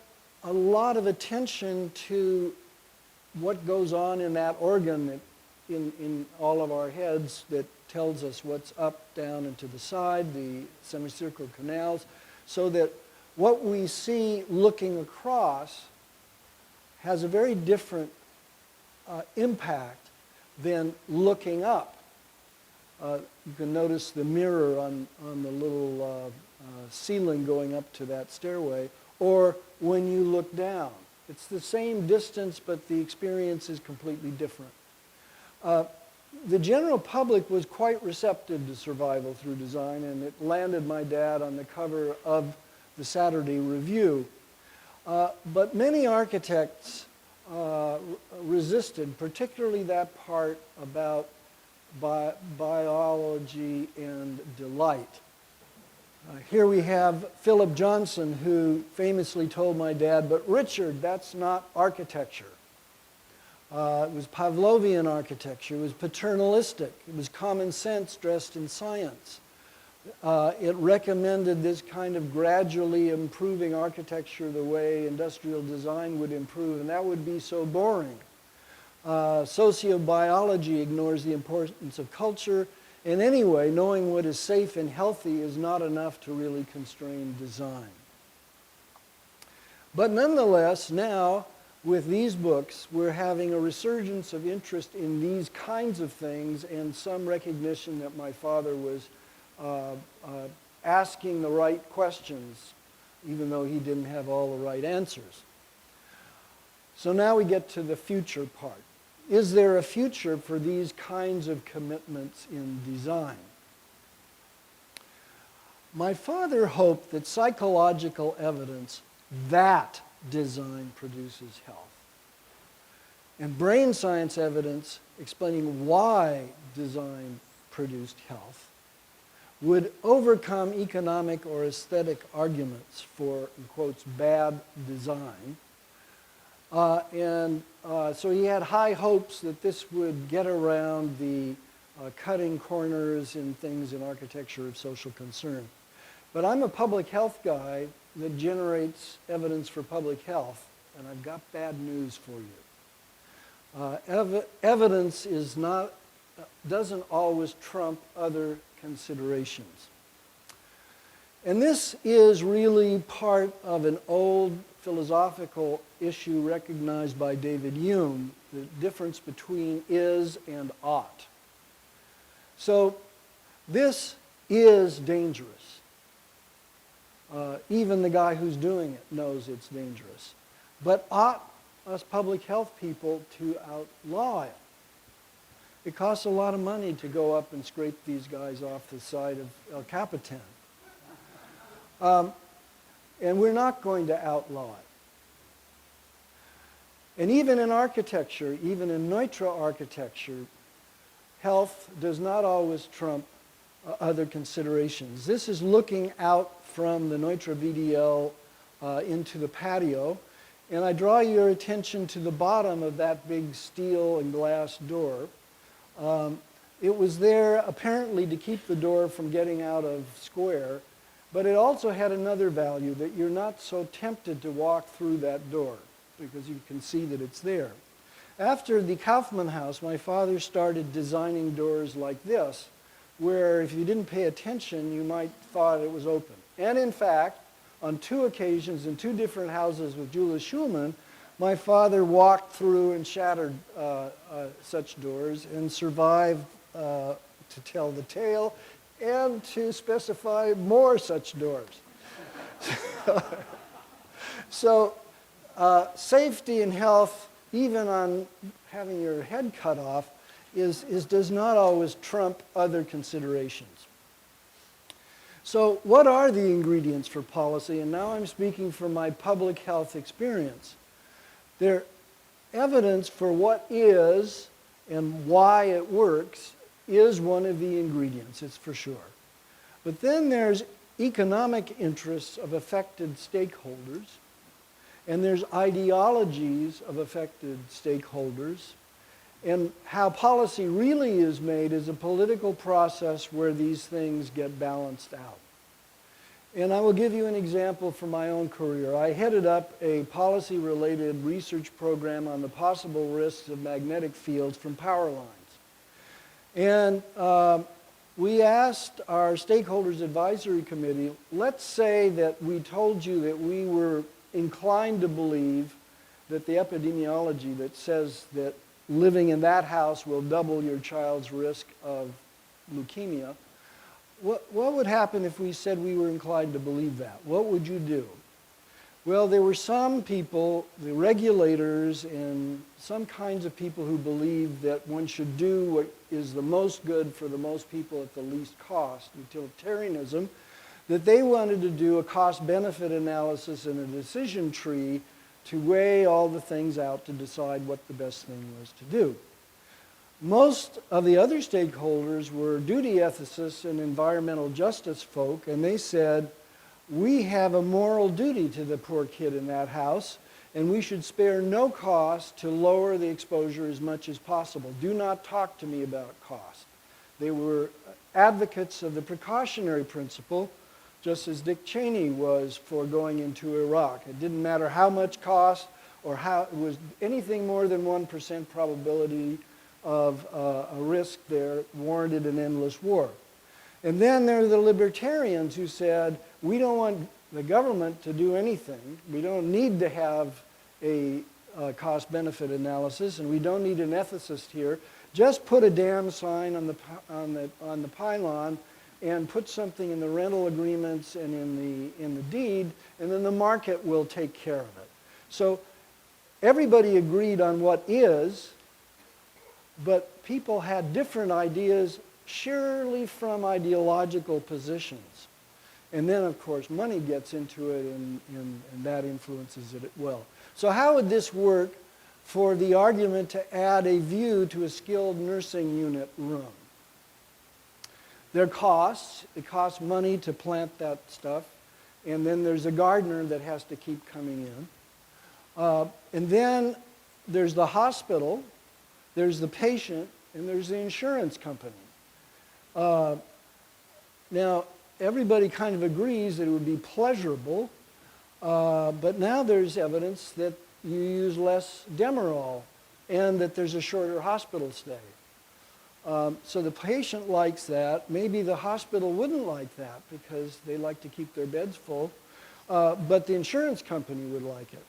a lot of attention to what goes on in that organ in all of our heads that tells us what's up, down, and to the side, the semicircular canals, so that what we see looking across has a very different impact than looking up. You can notice the mirror on the little ceiling going up to that stairway, or when you look down. It's the same distance, but the experience is completely different. The general public was quite receptive to Survival Through Design, and it landed my dad on the cover of the Saturday Review. But many architects resisted, particularly that part about biology and delight. Here we have Philip Johnson, who famously told my dad, "But Richard, that's not architecture." It was Pavlovian architecture. It was paternalistic. It was common sense dressed in science. It recommended this kind of gradually improving architecture the way industrial design would improve, and that would be so boring. Sociobiology ignores the importance of culture, and anyway, knowing what is safe and healthy is not enough to really constrain design. But nonetheless, now, with these books, we're having a resurgence of interest in these kinds of things and some recognition that my father was asking the right questions, even though he didn't have all the right answers. So now we get to the future part. Is there a future for these kinds of commitments in design? My father hoped that psychological evidence that design produces health, and brain science evidence explaining why design produced health would overcome economic or aesthetic arguments for, in quotes, bad design. So he had high hopes that this would get around the cutting corners in things in architecture of social concern. But I'm a public health guy that generates evidence for public health, and I've got bad news for you. Evidence doesn't always trump other considerations. And this is really part of an old philosophical issue recognized by David Hume, the difference between is and ought. So this is dangerous. Even the guy who's doing it knows it's dangerous. But ought us public health people to outlaw it? It costs a lot of money to go up and scrape these guys off the side of El Capitan. And we're not going to outlaw it. And even in architecture, even in Neutra architecture, health does not always trump other considerations. This is looking out from the Neutra VDL into the patio, and I draw your attention to the bottom of that big steel and glass door. It was there apparently to keep the door from getting out of square, but it also had another value, that you're not so tempted to walk through that door because you can see that it's there. After the Kaufmann House, my father started designing doors like this, where if you didn't pay attention, you might thought it was open. And in fact, on 2 occasions in 2 different houses with Julius Schulman, my father walked through and shattered such doors and survived to tell the tale and to specify more such doors. So safety and health, even on having your head cut off, does not always trump other considerations. So what are the ingredients for policy? And now I'm speaking from my public health experience. Their evidence for what is and why it works is one of the ingredients, it's for sure. But then there's economic interests of affected stakeholders, and there's ideologies of affected stakeholders, and how policy really is made is a political process where these things get balanced out. And I will give you an example from my own career. I headed up a policy-related research program on the possible risks of magnetic fields from power lines. And we asked our stakeholders advisory committee, let's say that we told you that we were inclined to believe that the epidemiology that says that living in that house will double your child's risk of leukemia. What would happen if we said we were inclined to believe that? What would you do? Well, there were some people, the regulators and some kinds of people who believed that one should do what is the most good for the most people at the least cost, utilitarianism, that they wanted to do a cost-benefit analysis and a decision tree to weigh all the things out to decide what the best thing was to do. Most of the other stakeholders were duty ethicists and environmental justice folk, and they said, we have a moral duty to the poor kid in that house, and we should spare no cost to lower the exposure as much as possible. Do not talk to me about cost. They were advocates of the precautionary principle, just as Dick Cheney was for going into Iraq. It didn't matter how much cost or how it was anything more than 1% probability of a risk there warranted an endless war. And then there are the libertarians who said, we don't want the government to do anything. We don't need to have a cost-benefit analysis, and we don't need an ethicist here. Just put a damn sign on the pylon and put something in the rental agreements and in the deed, and then the market will take care of it. So everybody agreed on what is, but people had different ideas, surely from ideological positions. And then, of course, money gets into it, and that influences it well. So how would this work for the argument to add a view to a skilled nursing unit room? There are costs. It costs money to plant that stuff. And then there's a gardener that has to keep coming in. And then there's the hospital, there's the patient, and there's the insurance company. Now, everybody kind of agrees that it would be pleasurable, but now there's evidence that you use less Demerol and that there's a shorter hospital stay. So the patient likes that. Maybe the hospital wouldn't like that because they like to keep their beds full, but the insurance company would like it.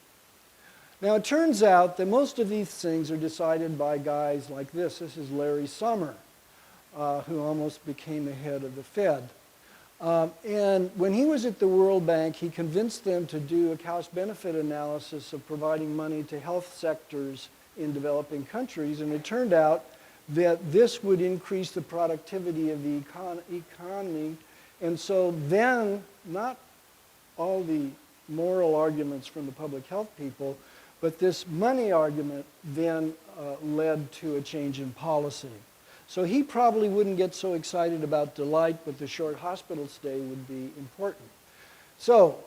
Now, it turns out that most of these things are decided by guys like this. This is Larry Summer, who almost became the head of the Fed. And when he was at the World Bank, he convinced them to do a cost-benefit analysis of providing money to health sectors in developing countries, and it turned out that this would increase the productivity of the economy. And so then, not all the moral arguments from the public health people, but this money argument then led to a change in policy. So he probably wouldn't get so excited about delight, but the short hospital stay would be important. So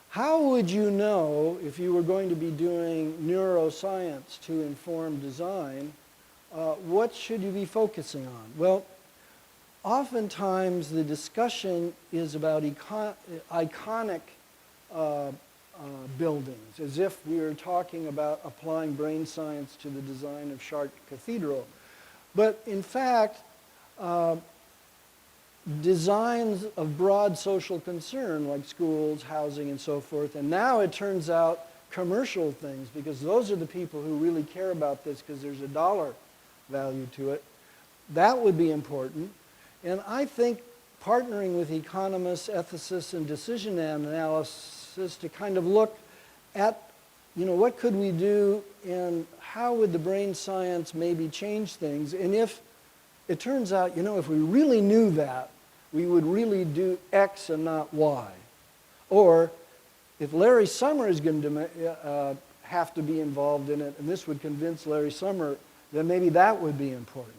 how would you know if you were going to be doing neuroscience to inform design, what should you be focusing on? Well, oftentimes the discussion is about iconic buildings, as if we were talking about applying brain science to the design of Chartres Cathedral. But in fact, designs of broad social concern, like schools, housing, and so forth, and now it turns out commercial things, because those are the people who really care about this because there's a dollar value to it, that would be important. And I think partnering with economists, ethicists, and decision analysts to kind of look at, what could we do and how would the brain science maybe change things? And if it turns out, if we really knew that, we would really do X and not Y. Or if Larry Summer is going to have to be involved in it, and this would convince Larry Summer, then maybe that would be important.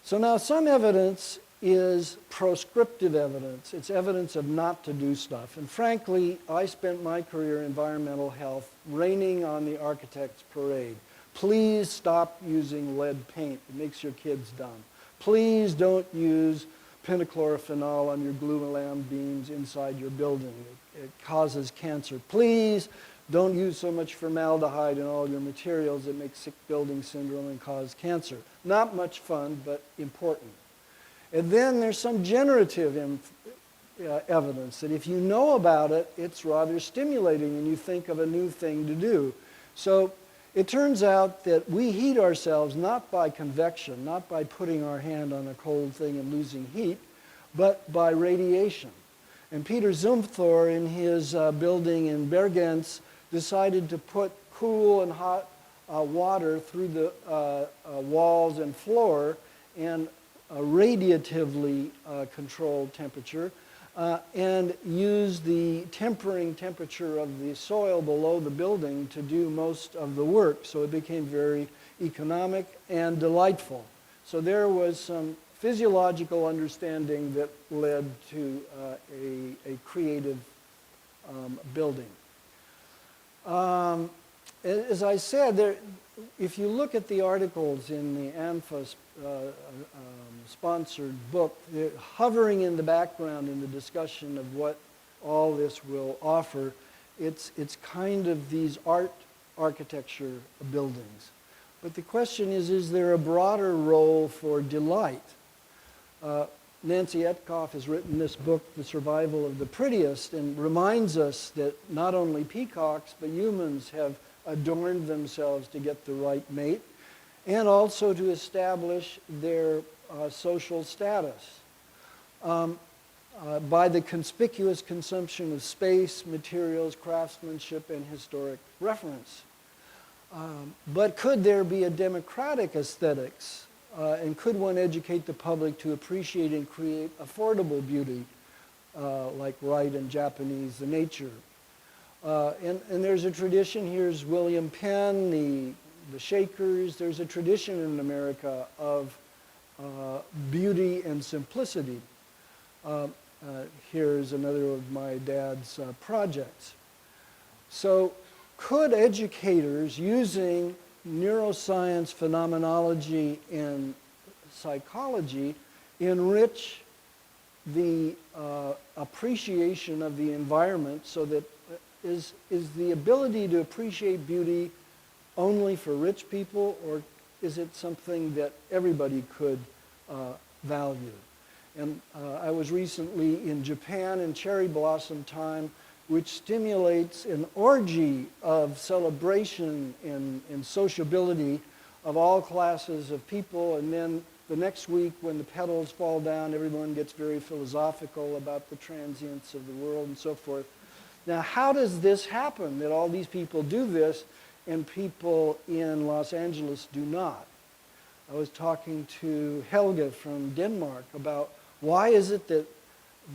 So now some evidence is proscriptive evidence. It's evidence of not to do stuff. And frankly, I spent my career in environmental health raining on the architect's parade. Please stop using lead paint. It makes your kids dumb. Please don't use pentachlorophenol on your glulam beams inside your building. It causes cancer. Please don't use so much formaldehyde in all your materials that make sick building syndrome and cause cancer. Not much fun, but important. And then there's some generative evidence that if you know about it, it's rather stimulating and you think of a new thing to do. So it turns out that we heat ourselves not by convection, not by putting our hand on a cold thing and losing heat, but by radiation. And Peter Zumthor, in his building in Bergenz, decided to put cool and hot water through the walls and floor and radiatively controlled temperature and use the tempering temperature of the soil below the building to do most of the work. So it became very economic and delightful. So there was some physiological understanding that led to a creative building. As I said, if you look at the articles in the ANFA sponsored book, they're hovering in the background in the discussion of what all this will offer. It's kind of these architecture buildings. But the question is there a broader role for delight? Nancy Etkoff has written this book, The Survival of the Prettiest, and reminds us that not only peacocks, but humans have adorned themselves to get the right mate, and also to establish their social status by the conspicuous consumption of space, materials, craftsmanship, and historic reference. But could there be a democratic aesthetics? And could one educate the public to appreciate and create affordable beauty, like Wright and Japanese, the nature? And there's a tradition, here's William Penn, the Shakers. There's a tradition in America of beauty and simplicity. Here's another of my dad's projects. So could educators using neuroscience, phenomenology, and psychology enrich the appreciation of the environment so that is the ability to appreciate beauty only for rich people, or is it something that everybody could value? And I was recently in Japan in cherry blossom time, which stimulates an orgy of celebration and sociability of all classes of people. And then the next week, when the petals fall down, everyone gets very philosophical about the transience of the world and so forth. Now, how does this happen, that all these people do this and people in Los Angeles do not? I was talking to Helge from Denmark about why is it that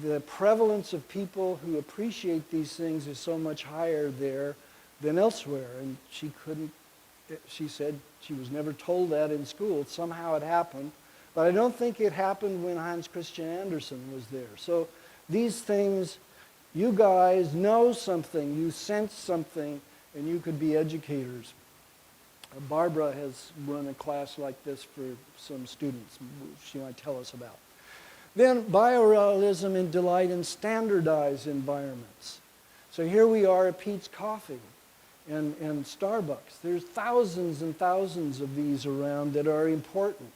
the prevalence of people who appreciate these things is so much higher there than elsewhere, and she couldn't she said she was never told that in school. Somehow it happened. But I don't think it happened when Hans Christian Andersen was there. So these things, you guys know something, you sense something, and you could be educators. Barbara has run a class like this for some students she might tell us about. Then biorealism and delight in standardized environments. So here we are at Pete's Coffee and Starbucks. There's thousands and thousands of these around that are important.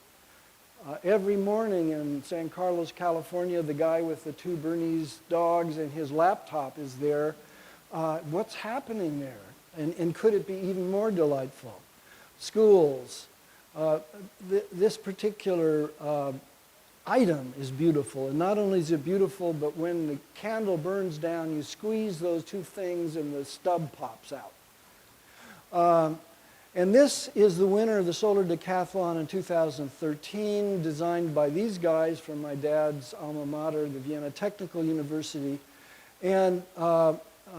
Every morning in San Carlos, California, the guy with the two Bernese dogs and his laptop is there. What's happening there? And could it be even more delightful? Schools. This particular item is beautiful. And not only is it beautiful, but when the candle burns down, you squeeze those two things and the stub pops out. And this is the winner of the Solar Decathlon in 2013, designed by these guys from my dad's alma mater, the Vienna Technical University. And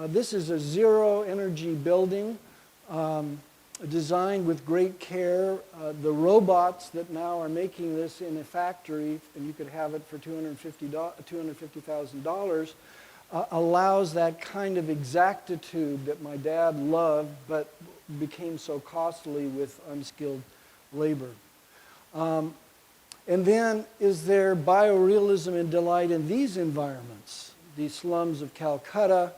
this is a zero-energy building designed with great care. The robots that now are making this in a factory, and you could have it for $250,000, allows that kind of exactitude that my dad loved, but became so costly with unskilled labor. And then is there biorealism and delight in these environments, the slums of Calcutta,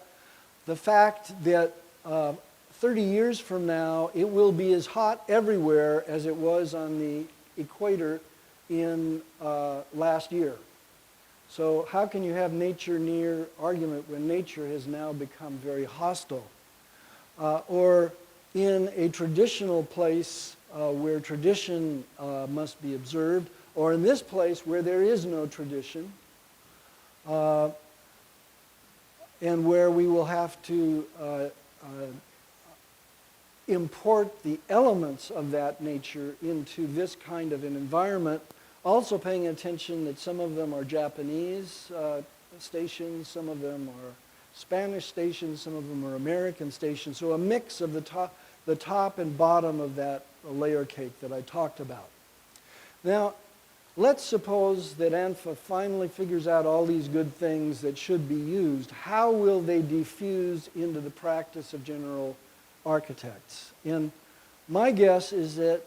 the fact that 30 years from now it will be as hot everywhere as it was on the equator in last year. So how can you have nature near argument when nature has now become very hostile? Or in a traditional place where tradition must be observed, or in this place where there is no tradition, and where we will have to import the elements of that nature into this kind of an environment, also paying attention that some of them are Japanese stations, some of them are Spanish stations, some of them are American stations, so a mix of the top and bottom of that layer cake that I talked about. Now, let's suppose that ANFA finally figures out all these good things that should be used. How will they diffuse into the practice of general architects? And my guess is that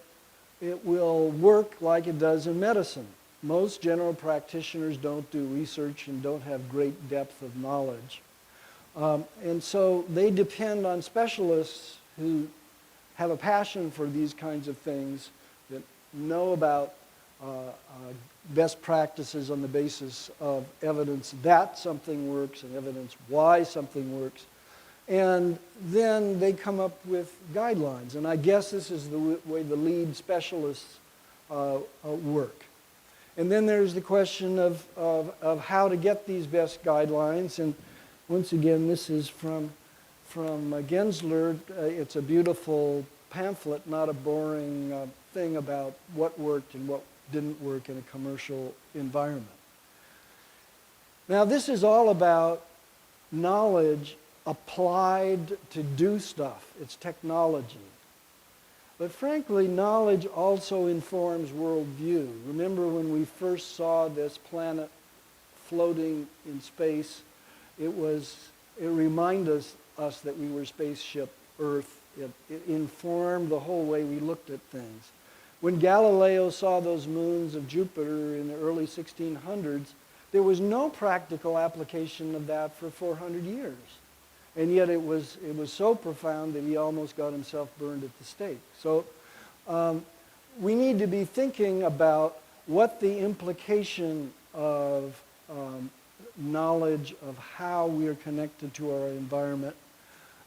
it will work like it does in medicine. Most general practitioners don't do research and don't have great depth of knowledge. And so they depend on specialists who have a passion for these kinds of things, that know about best practices on the basis of evidence that something works and evidence why something works. And then they come up with guidelines. And I guess this is the way the lead specialists work. And then there's the question of how to get these best guidelines. And once again, this is from Gensler. It's a beautiful pamphlet, not a boring thing about what worked and what didn't work in a commercial environment. Now, this is all about knowledge applied to do stuff. It's technology. But frankly, knowledge also informs worldview. Remember when we first saw this planet floating in space, it reminded us that we were spaceship Earth. It informed the whole way we looked at things. When Galileo saw those moons of Jupiter in the early 1600s, there was no practical application of that for 400 years. And yet it was so profound that he almost got himself burned at the stake. So we need to be thinking about what the implication of knowledge of how we are connected to our environment.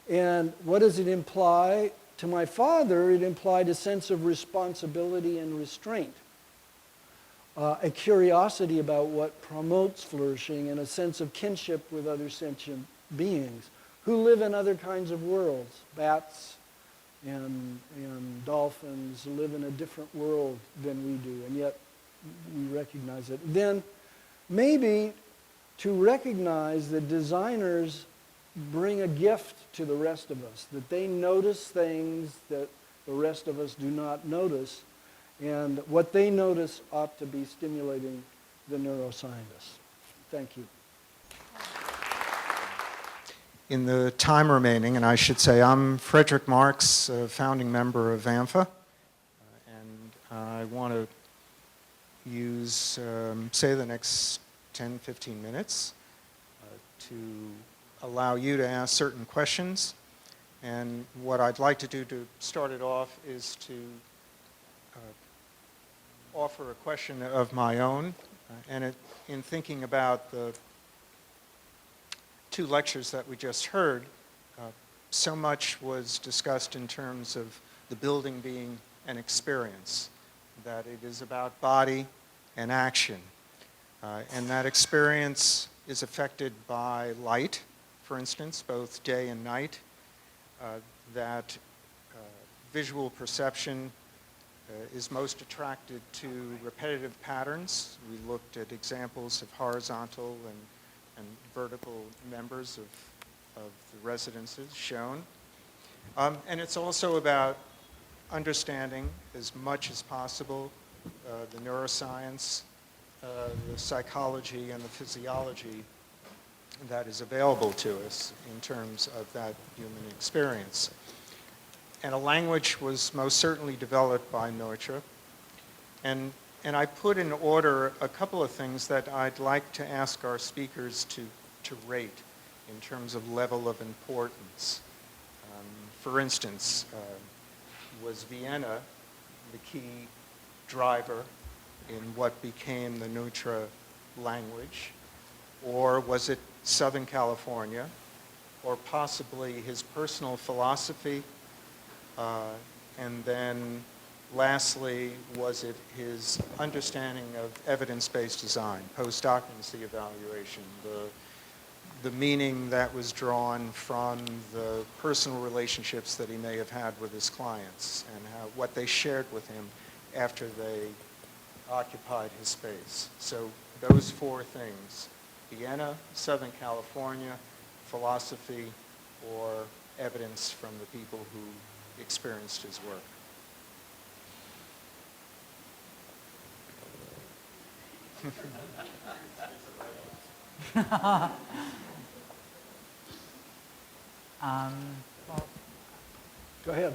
And what does it imply? To my father, it implied a sense of responsibility and restraint, a curiosity about what promotes flourishing, and a sense of kinship with other sentient beings who live in other kinds of worlds. Bats and dolphins live in a different world than we do, and yet we recognize it. Then maybe to recognize that designers bring a gift to the rest of us, that they notice things that the rest of us do not notice. And what they notice ought to be stimulating the neuroscientists. Thank you. In the time remaining, and I should say I'm Frederick Marks, a founding member of ANFA, and I want to use, say, the next 10, 15 minutes to allow you to ask certain questions. And what I'd like to do to start it off is to offer a question of my own, in thinking about the two lectures that we just heard, so much was discussed in terms of the building being an experience, that it is about body and action. And that experience is affected by light, for instance, both day and night, that visual perception is most attracted to repetitive patterns. We looked at examples of horizontal and vertical members of the residences shown. And it's also about understanding as much as possible the neuroscience, the psychology, and the physiology that is available to us in terms of that human experience. And a language was most certainly developed by Neutra. And I put in order a couple of things that I'd like to ask our speakers to rate in terms of level of importance. For instance, was Vienna the key driver in what became the Neutra language? Or was it Southern California? Or possibly his personal philosophy? And then lastly, was it his understanding of evidence-based design, post-occupancy evaluation, the meaning that was drawn from the personal relationships that he may have had with his clients, and what they shared with him after they occupied his space. So those four things: Vienna, Southern California, philosophy, or evidence from the people who experienced his work. Go ahead.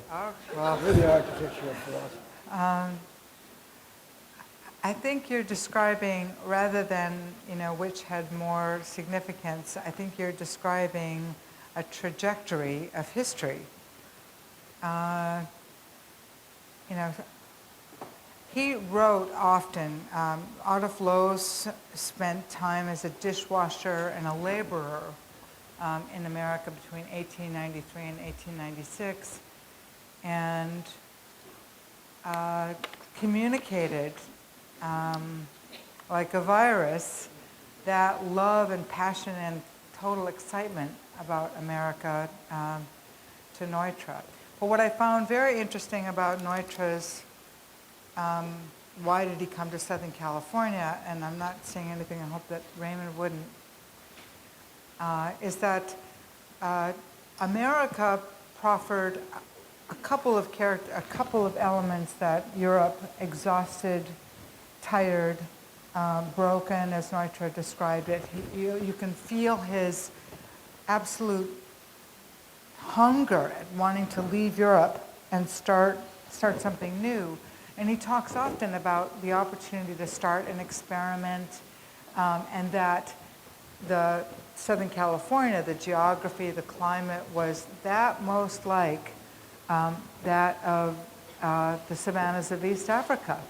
Well, You're the architectural philosopher. I think you're describing, rather than, which had more significance, I think you're describing a trajectory of history. He wrote often. Adolf Loos spent time as a dishwasher and a laborer in America between 1893 and 1896, and communicated like a virus that love and passion and total excitement about America to Neutra. But what I found very interesting about Neutra's why did he come to Southern California, and I'm not saying anything, I hope that Raymond wouldn't, is that America proffered a couple of elements that Europe, exhausted, tired, broken, as Neutra described it. You can feel his absolute hunger at wanting to leave Europe and start something new. And he talks often about the opportunity to start an experiment, and that the Southern California, the geography, the climate was that most like that of the savannas of East Africa.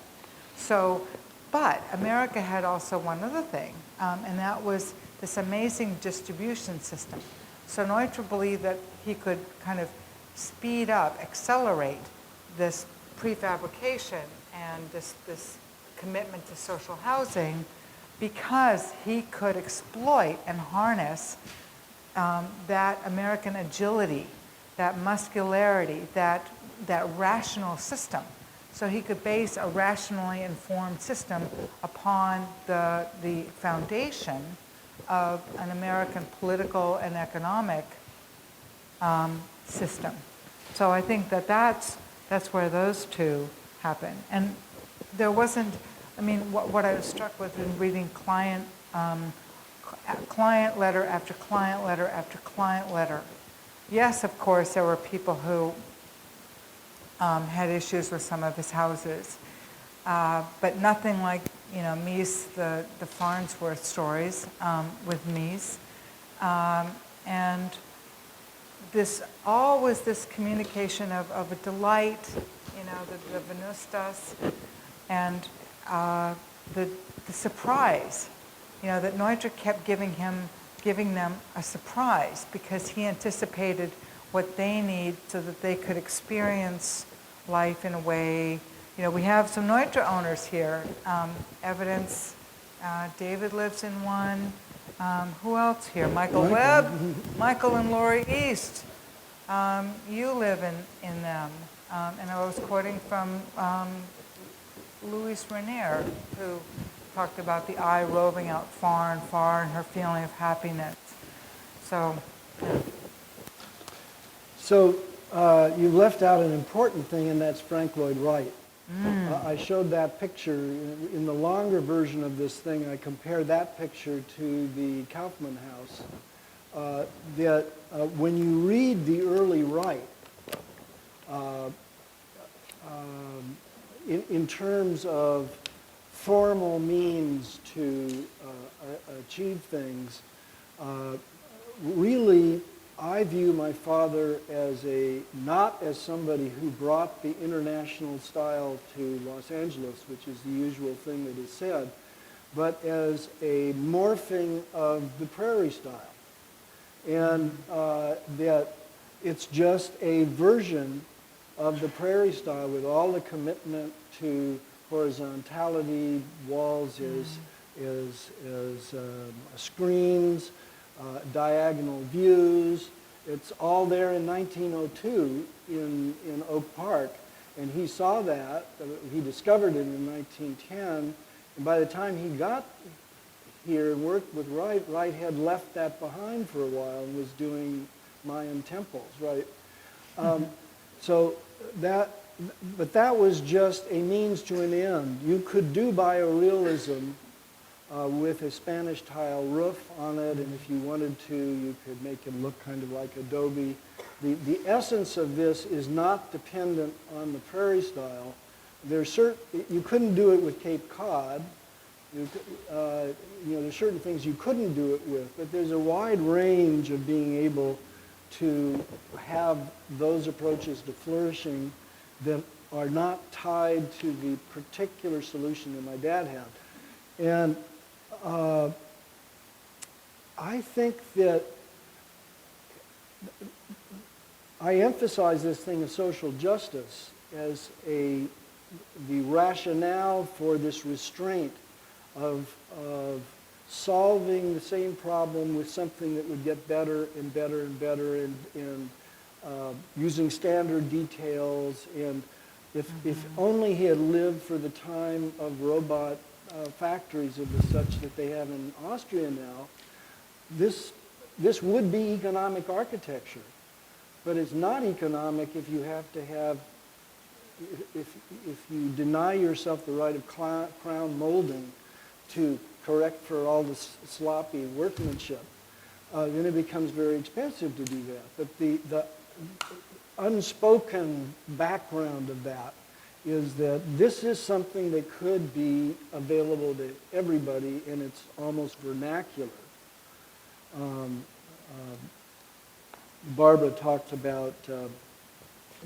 So, but America had also one other thing, and that was this amazing distribution system. So Neutra believed that he could kind of speed up, accelerate this prefabrication and this commitment to social housing, because he could exploit and harness that American agility, that muscularity, that rational system. So he could base a rationally informed system upon the foundation of an American political and economic system. So I think that's That's where those two happen. And there wasn't, I mean, what I was struck with in reading client letter after client letter after client letter. Yes, of course, there were people who had issues with some of his houses, but nothing like, you know, Mies, the Farnsworth stories with Mies. And this always this communication of a delight, you know, the Venustas, and the surprise, you know, that Neutra kept giving them a surprise because he anticipated what they need so that they could experience life in a way. You know, we have some Neutra owners here. Evidence, David lives in one. Who else here? Michael Webb, Michael and Lori East. You live in them. And I was quoting from Louise Renier, who talked about the eye roving out far and far and her feeling of happiness. So, yeah. So you left out an important thing, and that's Frank Lloyd Wright. I showed that picture. In the longer version of this thing, I compared that picture to the Kaufman House. When you read the early Wright, in terms of formal means to achieve things, really, I view my father as not as somebody who brought the international style to Los Angeles, which is the usual thing that is said, but as a morphing of the prairie style. And that it's just a version of the prairie style with all the commitment to horizontality, walls as screens, diagonal views. It's all there in 1902 in Oak Park, and he saw that. He discovered it in 1910, and by the time he got here and worked with Wright, Wright had left that behind for a while and was doing Mayan temples, right? But that was just a means to an end. You could do biorealism with a Spanish tile roof on it, and if you wanted to, you could make it look kind of like adobe. The essence of this is not dependent on the prairie style. You couldn't do it with Cape Cod. There's certain things you couldn't do it with, but there's a wide range of being able to have those approaches to flourishing that are not tied to the particular solution that my dad had. And I think that I emphasize this thing of social justice as the rationale for this restraint of solving the same problem with something that would get better and better and better, and using standard details. And if only he had lived for the time of robot factories of the such that they have in Austria now, this would be economic architecture. But it's not economic if you have to have, if you deny yourself the right of crown molding to correct for all the sloppy workmanship, then it becomes very expensive to do that. But the unspoken background of that is that this is something that could be available to everybody, and it's almost vernacular. Barbara talked about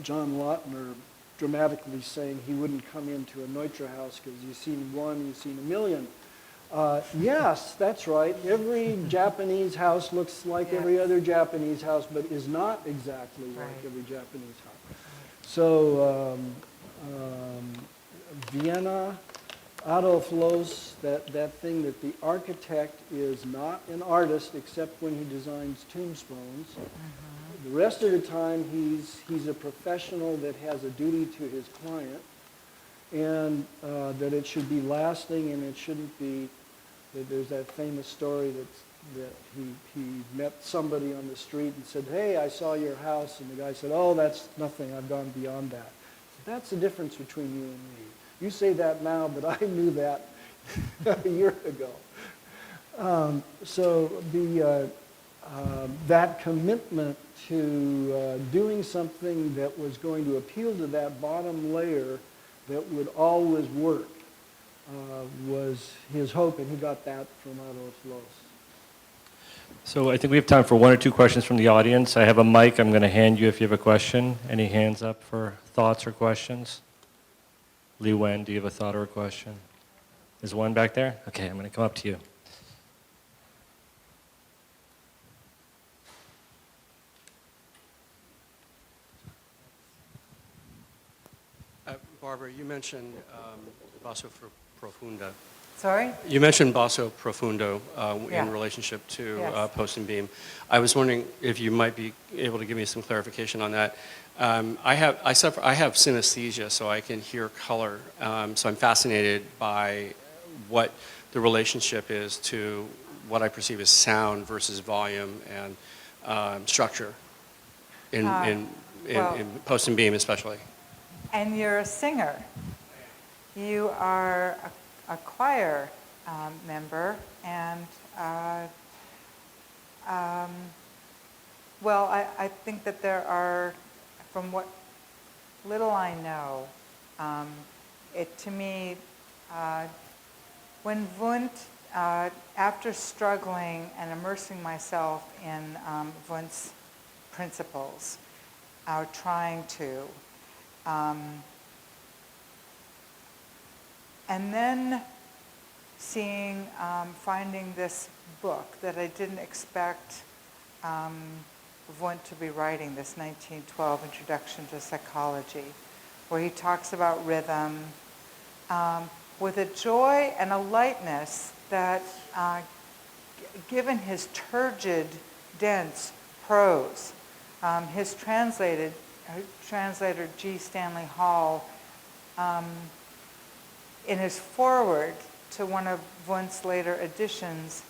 John Lautner dramatically saying he wouldn't come into a Neutra house because you've seen one, you've seen a million. Yes, that's right. Every Japanese house looks like every other Japanese house, but is not exactly like every Japanese house. So Vienna, Adolf Loos, that thing that the architect is not an artist except when he designs tombstones. The rest of the time he's a professional that has a duty to his client, and that it should be lasting, and it shouldn't be. There's that famous story that he met somebody on the street and said, "Hey, I saw your house," and the guy said, "Oh, that's nothing. I've gone beyond that." That's the difference between you and me. You say that now, but I knew that a year ago. That commitment to doing something that was going to appeal to that bottom layer that would always work was his hope, and he got that from Ados Los. So I think we have time for one or two questions from the audience. I have a mic I'm going to hand you if you have a question. Any hands up for thoughts or questions? Lee Wen, do you have a thought or a question? There's one back there? Okay, I'm going to come up to you. Barbara, you mentioned basso profundo. Sorry? You mentioned basso profundo Yeah. in relationship to Yes. post and beam. I was wondering if you might be able to give me some clarification on that. I have synesthesia, so I can hear color. So I'm fascinated by what the relationship is to what I perceive as sound versus volume and structure in post and beam especially. And you're a singer. You are a choir member, and well, I think that there are, from what little I know, to me, when Wundt, after struggling and immersing myself in Wundt's principles, or trying to, and then finding this book that I didn't expect Wundt to be writing, this 1912 Introduction to Psychology, where he talks about rhythm with a joy and a lightness that, given his turgid, dense prose, his translator G. Stanley Hall, in his foreword to one of Wundt's later editions,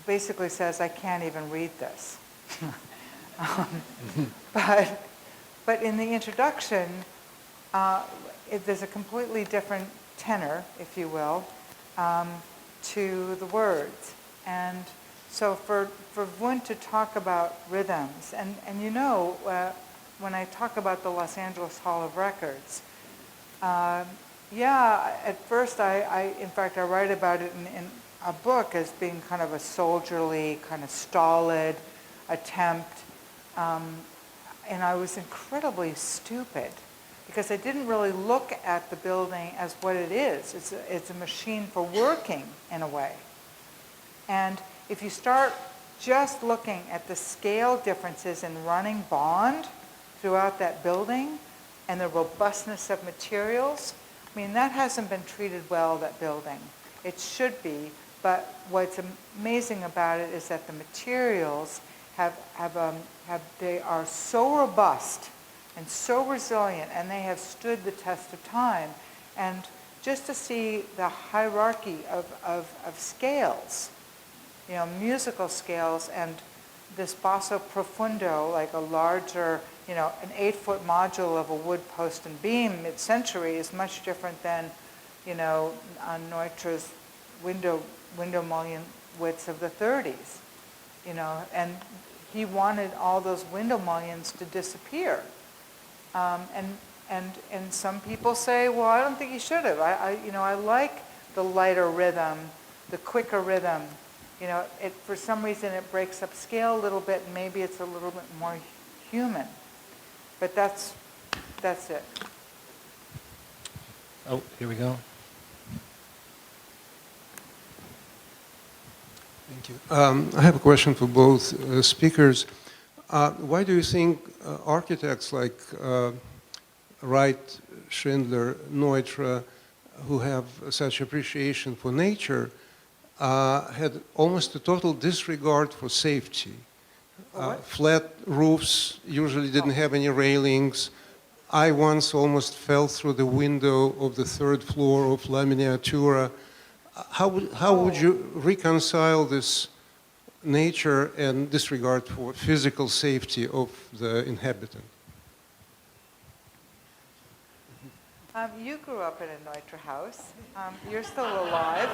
basically says, I can't even read this. But in the introduction, there's a completely different tenor, if you will, to the words. And so for Wundt to talk about rhythms, and you know, when I talk about the Los Angeles Hall of Records, at first in fact I write about it in a book as being kind of a soldierly, kind of stolid attempt, and I was incredibly stupid because I didn't really look at the building as what it is. It's a machine for working in a way. And if you start just looking at the scale differences in running bond throughout that building and the robustness of materials, I mean, that hasn't been treated well, that building. It should be, but what's amazing about it is that the materials they are so robust and so resilient, and they have stood the test of time. And just to see the hierarchy of scales, you know, musical scales, and this basso profundo, like a larger, you know, an 8-foot module of a wood post and beam mid-century is much different than, you know, on Neutra's window mullion widths of the 30s, you know, and he wanted all those window mullions to disappear. And some people say, well, I don't think he should have. I like the lighter rhythm, the quicker rhythm. You know, for some reason it breaks up scale a little bit, and maybe it's a little bit more human. But that's it. Oh, here we go. Thank you. I have a question for both speakers. Why do you think architects like Wright, Schindler, Neutra, who have such appreciation for nature, had almost a total disregard for safety? Flat roofs usually didn't have any railings. I once almost fell through the window of the 3rd floor of La Miniatura. How would you reconcile this nature and disregard for physical safety of the inhabitant? You grew up in a Neutra house. You're still alive.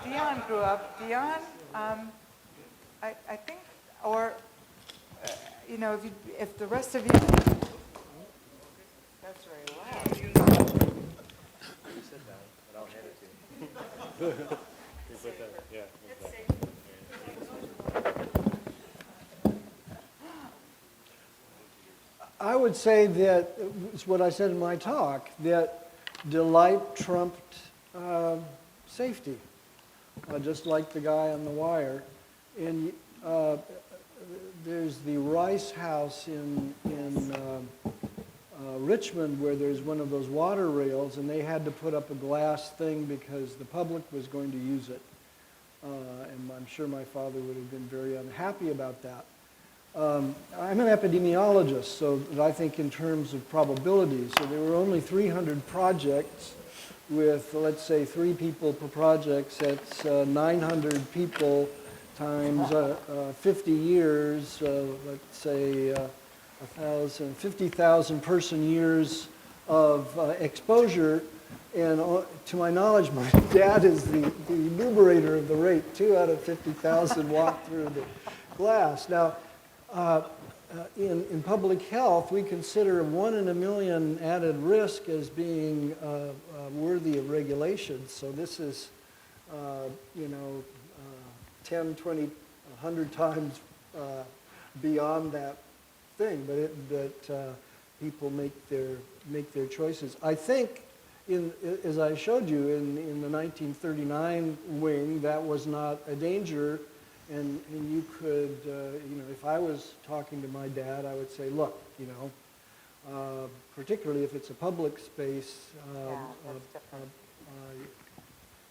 Dion grew up. Dion, I think, or, you know, if the rest of you, that's very loud. You said that, but I'll hand it to you. You put that, yeah. I would say that, it's what I said in my talk, that delight trumped safety, just like the guy on the wire. And there's the Rice House in Richmond where there's one of those water rails, and they had to put up a glass thing because the public was going to use it. And I'm sure my father would have been very unhappy about that. I'm an epidemiologist, so I think in terms of probabilities. So there were only 300 projects with, let's say, 3 people per project. That's 900 people times 50 years, let's say 50,000 person years of exposure. And to my knowledge, my dad is the numerator of the rate. 2 out of 50,000 walked through the glass. Now, in public health, we consider 1 in a million added risk as being worthy of regulation. So this is, 10, 20, 100 times beyond that thing. But people make their choices. I think, as I showed you, in the 1939 wing, that was not a danger. And you could, if I was talking to my dad, I would say, look, particularly if it's a public space,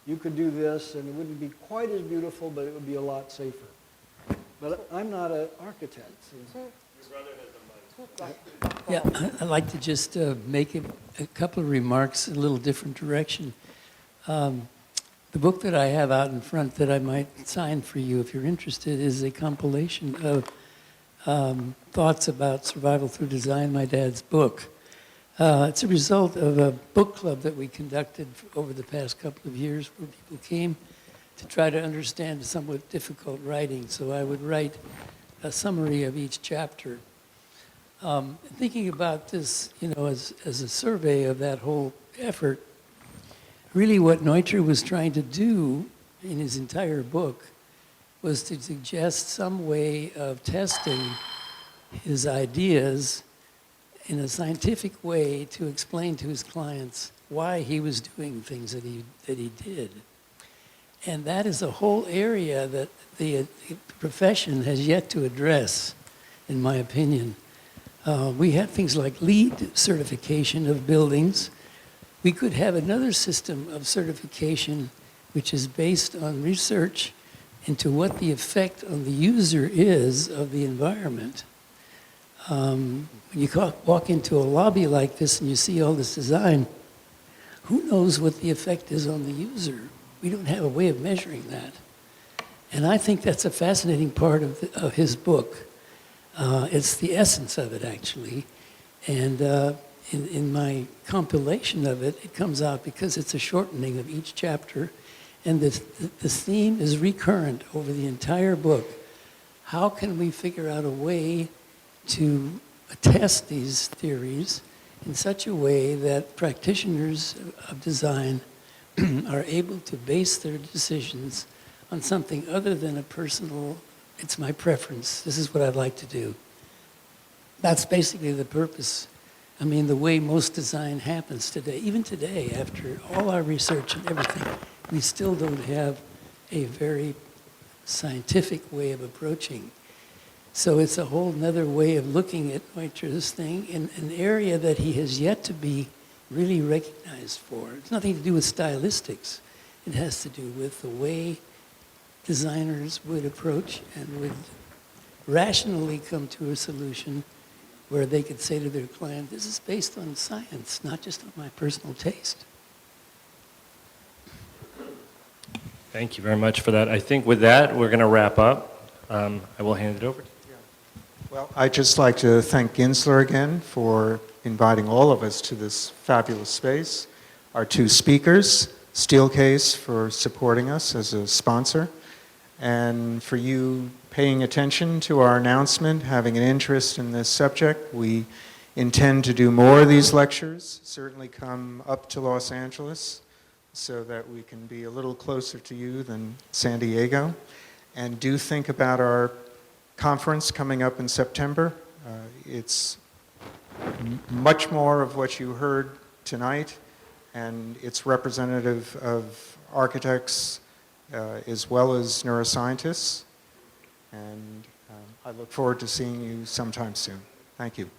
you could do this, and it wouldn't be quite as beautiful, but it would be a lot safer. But I'm not an architect. So. Yeah, I'd like to just make a couple of remarks in a little different direction. The book that I have out in front that I might sign for you if you're interested is a compilation of thoughts about survival through design, my dad's book. It's a result of a book club that we conducted over the past couple of years where people came to try to understand somewhat difficult writing. So I would write a summary of each chapter. Thinking about this, as a survey of that whole effort, really what Neutra was trying to do in his entire book was to suggest some way of testing his ideas in a scientific way to explain to his clients why he was doing things that he did. And that is a whole area that the profession has yet to address, in my opinion. We have things like LEED certification of buildings. We could have another system of certification which is based on research into what the effect on the user is of the environment. When you walk into a lobby like this and you see all this design, who knows what the effect is on the user? We don't have a way of measuring that. And I think that's a fascinating part of his book. It's the essence of it, actually. And in my compilation of it, it comes out because it's a shortening of each chapter. And the theme is recurrent over the entire book. How can we figure out a way to test these theories in such a way that practitioners of design are able to base their decisions on something other than a personal, it's my preference, this is what I'd like to do. That's basically the purpose. I mean, the way most design happens today, even today, after all our research and everything, we still don't have a very scientific way of approaching. So it's a whole nother way of looking at Neutra's thing in an area that he has yet to be really recognized for. It's nothing to do with stylistics. It has to do with the way designers would approach and would rationally come to a solution where they could say to their client, this is based on science, not just on my personal taste. Thank you very much for that. I think with that, we're going to wrap up. I will hand it over to you. Well, I'd just like to thank Gensler again for inviting all of us to this fabulous space. Our two speakers, Steelcase for supporting us as a sponsor, and for you paying attention to our announcement, having an interest in this subject. We intend to do more of these lectures, certainly come up to Los Angeles so that we can be a little closer to you than San Diego. And do think about our conference coming up in September. It's much more of what you heard tonight, and it's representative of architects as well as neuroscientists. And I look forward to seeing you sometime soon. Thank you.